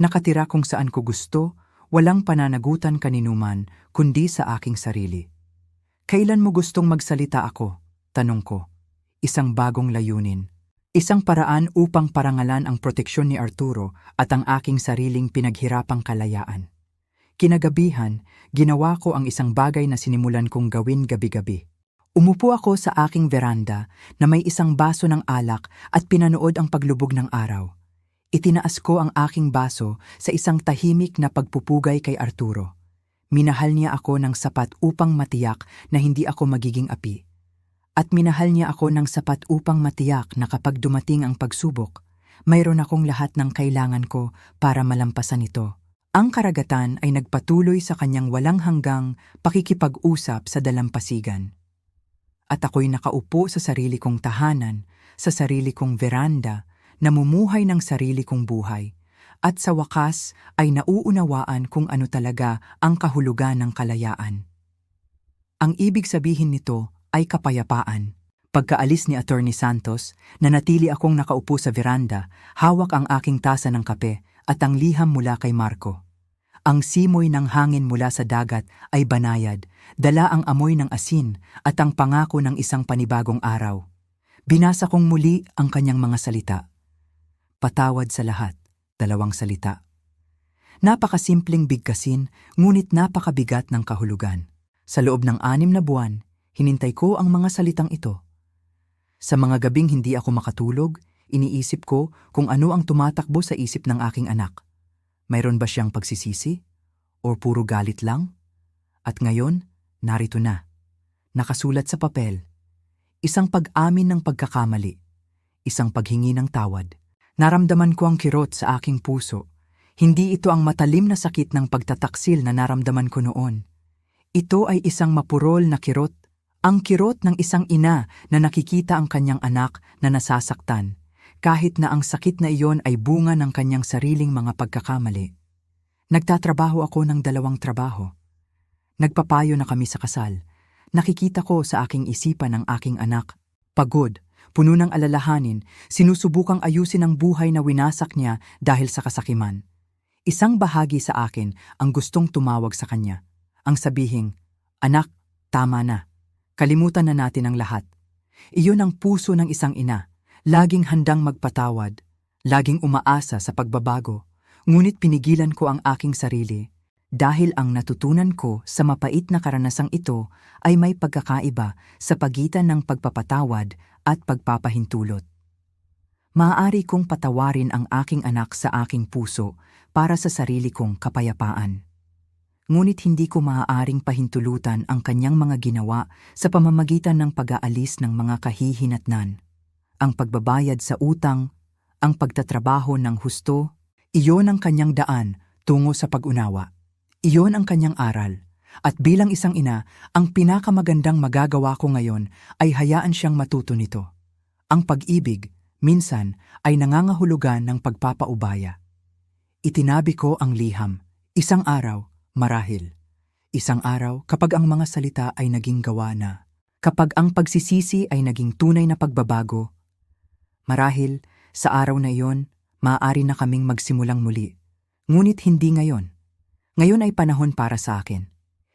nakatira kung saan ko gusto, walang pananagutan kaninuman kundi sa aking sarili. Kailan mo gustong magsalita ako? Tanong ko. Isang bagong layunin. Isang paraan upang parangalan ang proteksyon ni Arturo at ang aking sariling pinaghirapang kalayaan. Kinagabihan, ginawa ko ang isang bagay na sinimulan kong gawin gabi-gabi. Umupo ako sa aking veranda na may isang baso ng alak at pinanood ang paglubog ng araw. Itinaas ko ang aking baso sa isang tahimik na pagpupugay kay Arturo. Minahal niya ako ng sapat upang matiyak na hindi ako magiging api. At minahal niya ako ng sapat upang matiyak na kapag dumating ang pagsubok, mayroon akong lahat ng kailangan ko para malampasan ito. Ang karagatan ay nagpatuloy sa kanyang walang hanggang pakikipag-usap sa dalampasigan. At ako'y nakaupo sa sarili kong tahanan, sa sarili kong veranda, namumuhay ng sarili kong buhay. At sa wakas ay nauunawaan kung ano talaga ang kahulugan ng kalayaan. Ang ibig sabihin nito ay kapayapaan. Pagkaalis ni Attorney Santos, nanatili akong nakaupo sa veranda, hawak ang aking tasa ng kape at ang liham mula kay Marco. Ang simoy ng hangin mula sa dagat ay banayad, dala ang amoy ng asin at ang pangako ng isang panibagong araw. Binasa kong muli ang kanyang mga salita. Patawad sa lahat, 2 salita. Napakasimpleng bigkasin, ngunit napakabigat ng kahulugan. Sa loob ng 6 na buwan, hinintay ko ang mga salitang ito. Sa mga gabing hindi ako makatulog, iniisip ko kung ano ang tumatakbo sa isip ng aking anak. Mayroon ba siyang pagsisisi? O puro galit lang? At ngayon, narito na. Nakasulat sa papel. Isang pag-amin ng pagkakamali. Isang paghingi ng tawad. Naramdaman ko ang kirot sa aking puso. Hindi ito ang matalim na sakit ng pagtataksil na naramdaman ko noon. Ito ay isang mapurol na kirot, Ang kirot ng isang ina na nakikita ang kanyang anak na nasasaktan, kahit na ang sakit na iyon ay bunga ng kanyang sariling mga pagkakamali. Nagtatrabaho ako ng 2 trabaho. Nagpapayo na kami sa kasal. Nakikita ko sa aking isipan ang aking anak. Pagod, puno ng alalahanin, sinusubukang ayusin ang buhay na winasak niya dahil sa kasakiman. Isang bahagi sa akin ang gustong tumawag sa kanya. Ang sabihing, "Anak, tama na. Kalimutan na natin ang lahat." Iyon ang puso ng isang ina, laging handang magpatawad, laging umaasa sa pagbabago. Ngunit pinigilan ko ang aking sarili dahil ang natutunan ko sa mapait na karanasang ito ay may pagkakaiba sa pagitan ng pagpapatawad at pagpapahintulot. Maaari kong patawarin ang aking anak sa aking puso para sa sarili kong kapayapaan. Ngunit hindi ko maaaring pahintulutan ang kanyang mga ginawa sa pamamagitan ng pag-aalis ng mga kahihinatnan. Ang pagbabayad sa utang, ang pagtatrabaho ng husto, iyon ang kanyang daan tungo sa pag-unawa. Iyon ang kanyang aral. At bilang isang ina, ang pinakamagandang magagawa ko ngayon ay hayaan siyang matuto nito. Ang pag-ibig, minsan, ay nangangahulugan ng pagpapaubaya. Itinabi ko ang liham, isang araw, marahil. Isang araw kapag ang mga salita ay naging gawa na. Kapag ang pagsisisi ay naging tunay na pagbabago. Marahil, sa araw na iyon, maaari na kaming magsimulang muli. Ngunit hindi ngayon. Ngayon ay panahon para sa akin.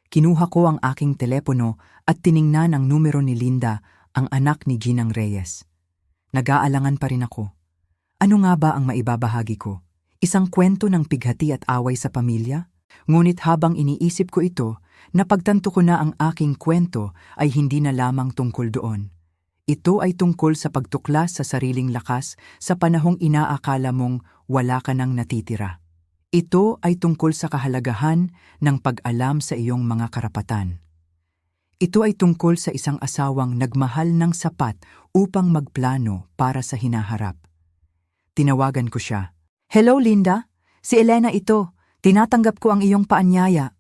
Kinuha ko ang aking telepono at tiningnan ang numero ni Linda, ang anak ni Ginang Reyes. Nag-aalangan pa rin ako. Ano nga ba ang maibabahagi ko? Isang kwento ng pighati at away sa pamilya? Ngunit habang iniisip ko ito, napagtanto ko na ang aking kwento ay hindi na lamang tungkol doon. Ito ay tungkol sa pagtuklas sa sariling lakas sa panahong inaakala mong wala ka nang natitira. Ito ay tungkol sa kahalagahan ng pag-alam sa iyong mga karapatan. Ito ay tungkol sa isang asawang nagmahal ng sapat upang magplano para sa hinaharap. Tinawagan ko siya. "Hello, Linda. Si Elena ito. Tinatanggap ko ang iyong paanyaya."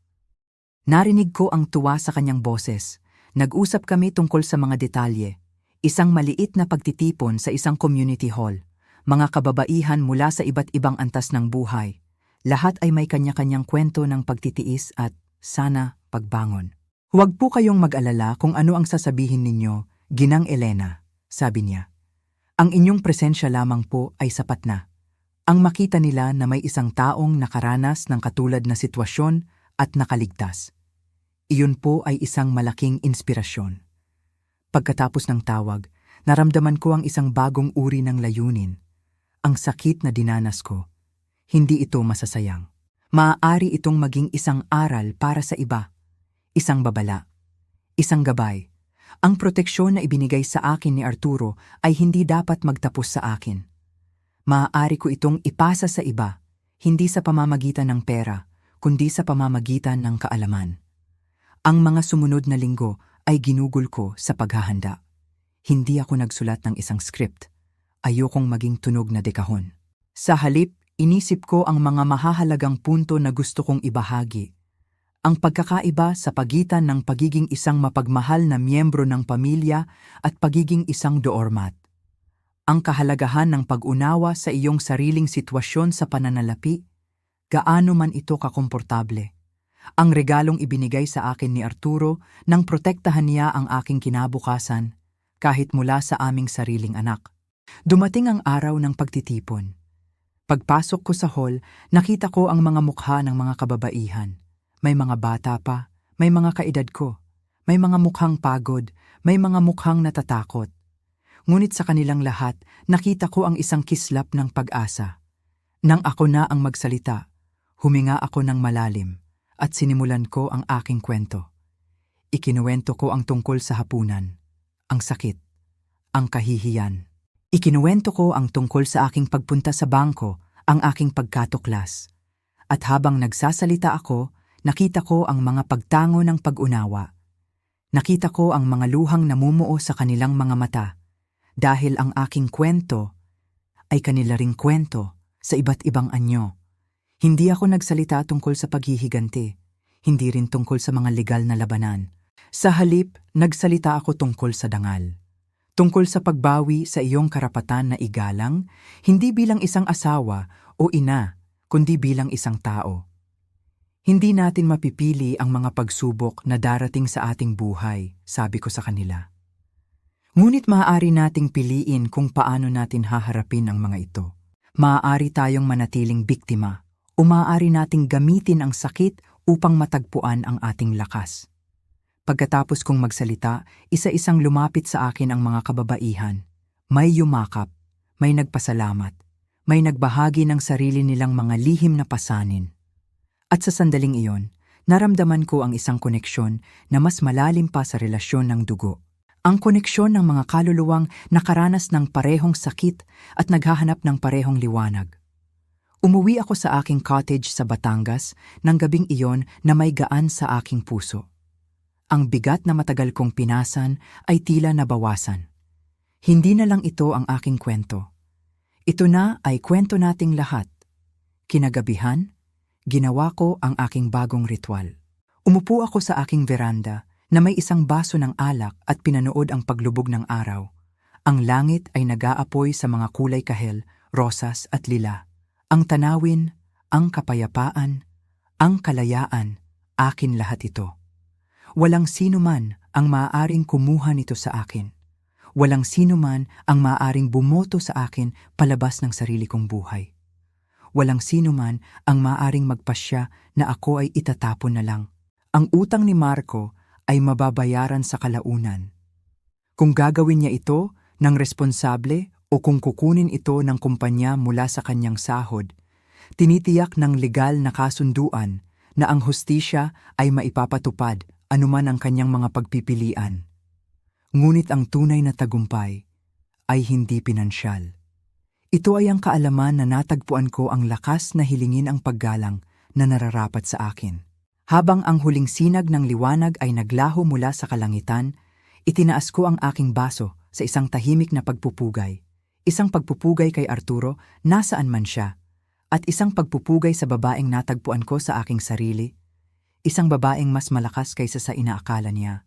Narinig ko ang tuwa sa kanyang boses. Nag-usap kami tungkol sa mga detalye. Isang maliit na pagtitipon sa isang community hall. Mga kababaihan mula sa iba't ibang antas ng buhay. Lahat ay may kanya-kanyang kwento ng pagtitiis at, sana, pagbangon. "Huwag po kayong mag-alala kung ano ang sasabihin ninyo, Ginang Elena," sabi niya. "Ang inyong presensya lamang po ay sapat na. Ang makita nila na may isang taong nakaranas ng katulad na sitwasyon at nakaligtas. Iyon po ay isang malaking inspirasyon." Pagkatapos ng tawag, naramdaman ko ang isang bagong uri ng layunin. Ang sakit na dinanas ko. Hindi ito masasayang. Maaari itong maging isang aral para sa iba. Isang babala. Isang gabay. Ang proteksyon na ibinigay sa akin ni Arturo ay hindi dapat magtapos sa akin. Maaari ko itong ipasa sa iba, hindi sa pamamagitan ng pera, kundi sa pamamagitan ng kaalaman. Ang mga sumunod na linggo ay ginugol ko sa paghahanda. Hindi ako nagsulat ng isang script. Ayokong maging tunog na dekahon. Sa halip, inisip ko ang mga mahahalagang punto na gusto kong ibahagi. Ang pagkakaiba sa pagitan ng pagiging isang mapagmahal na miyembro ng pamilya at pagiging isang doormat. Ang kahalagahan ng pag-unawa sa iyong sariling sitwasyon sa pananalapi, gaano man ito kakomportable. Ang regalong ibinigay sa akin ni Arturo nang protektahan niya ang aking kinabukasan, kahit mula sa aming sariling anak. Dumating ang araw ng pagtitipon. Pagpasok ko sa hall, nakita ko ang mga mukha ng mga kababaihan. May mga bata pa, may mga kaedad ko, may mga mukhang pagod, may mga mukhang natatakot. Ngunit sa kanilang lahat, nakita ko ang isang kislap ng pag-asa. Nang ako na ang magsalita, huminga ako ng malalim at sinimulan ko ang aking kwento. Ikinuwento ko ang tungkol sa hapunan, ang sakit, ang kahihiyan. Ikinuwento ko ang tungkol sa aking pagpunta sa bangko, ang aking pagkatuklas. At habang nagsasalita ako, nakita ko ang mga pagtango ng pag-unawa. Nakita ko ang mga luhang namumuo sa kanilang mga mata, dahil ang aking kwento ay kanila ring kwento sa iba't ibang anyo. Hindi ako nagsalita tungkol sa paghihiganti, hindi rin tungkol sa mga legal na labanan. Sa halip, nagsalita ako tungkol sa dangal. Tungkol sa pagbawi sa iyong karapatan na igalang, hindi bilang isang asawa o ina, kundi bilang isang tao. Hindi natin mapipili ang mga pagsubok na darating sa ating buhay, sabi ko sa kanila. Ngunit maaari nating piliin kung paano natin haharapin ang mga ito. Maaari tayong manatiling biktima o maaari nating gamitin ang sakit upang matagpuan ang ating lakas. Pagkatapos kong magsalita, isa-isang lumapit sa akin ang mga kababaihan. May yumakap, may nagpasalamat, may nagbahagi ng sarili nilang mga lihim na pasanin. At sa sandaling iyon, naramdaman ko ang isang koneksyon na mas malalim pa sa relasyon ng dugo. Ang koneksyon ng mga kaluluwang nakaranas ng parehong sakit at naghahanap ng parehong liwanag. Umuwi ako sa aking cottage sa Batangas ng gabing iyon na may gaan sa aking puso. Ang bigat na matagal kong pinasan ay tila nabawasan. Hindi na lang ito ang aking kwento. Ito na ay kwento nating lahat. Kinagabihan, ginawa ko ang aking bagong ritual. Umupo ako sa aking veranda na may isang baso ng alak at pinanood ang paglubog ng araw. Ang langit ay nag-aapoy sa mga kulay kahel, rosas at lila. Ang tanawin, ang kapayapaan, ang kalayaan, akin lahat ito. Walang sino man ang maaaring kumuha nito sa akin. Walang sino man ang maaaring bumoto sa akin palabas ng sarili kong buhay. Walang sino man ang maaaring magpasya na ako ay itatapon na lang. Ang utang ni Marco ay mababayaran sa kalaunan. Kung gagawin niya ito ng responsable o kung kukunin ito ng kumpanya mula sa kanyang sahod, tinitiyak ng legal na kasunduan na ang hustisya ay maipapatupad anuman ang kanyang mga pagpipilian. Ngunit ang tunay na tagumpay ay hindi pinansyal. Ito ay ang kaalaman na natagpuan ko ang lakas na hilingin ang paggalang na nararapat sa akin. Habang ang huling sinag ng liwanag ay naglaho mula sa kalangitan, itinaas ko ang aking baso sa isang tahimik na pagpupugay. Isang pagpupugay kay Arturo, nasaan man siya, at isang pagpupugay sa babaeng natagpuan ko sa aking sarili. Isang babaeng mas malakas kaysa sa inaakala niya.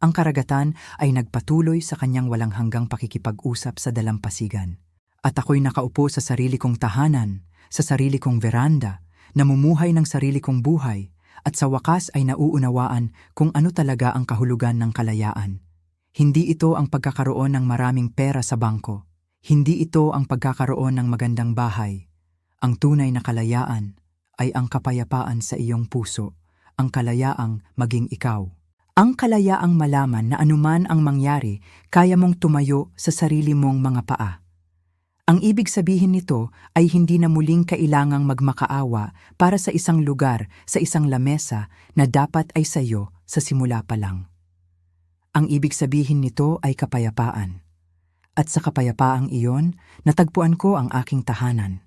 Ang karagatan ay nagpatuloy sa kanyang walang hanggang pakikipag-usap sa dalampasigan. At ako'y nakaupo sa sarili kong tahanan, sa sarili kong veranda, namumuhay ng sarili kong buhay, at sa wakas ay nauunawaan kung ano talaga ang kahulugan ng kalayaan. Hindi ito ang pagkakaroon ng maraming pera sa bangko. Hindi ito ang pagkakaroon ng magandang bahay. Ang tunay na kalayaan ay ang kapayapaan sa iyong puso. Ang kalayaang maging ikaw. Ang kalayaang malaman na anuman ang mangyari, kaya mong tumayo sa sarili mong mga paa. Ang ibig sabihin nito ay hindi na muling kailangang magmakaawa para sa isang lugar, sa isang lamesa na dapat ay sa iyo sa simula pa lang. Ang ibig sabihin nito ay kapayapaan. At sa kapayapaang iyon, natagpuan ko ang aking tahanan.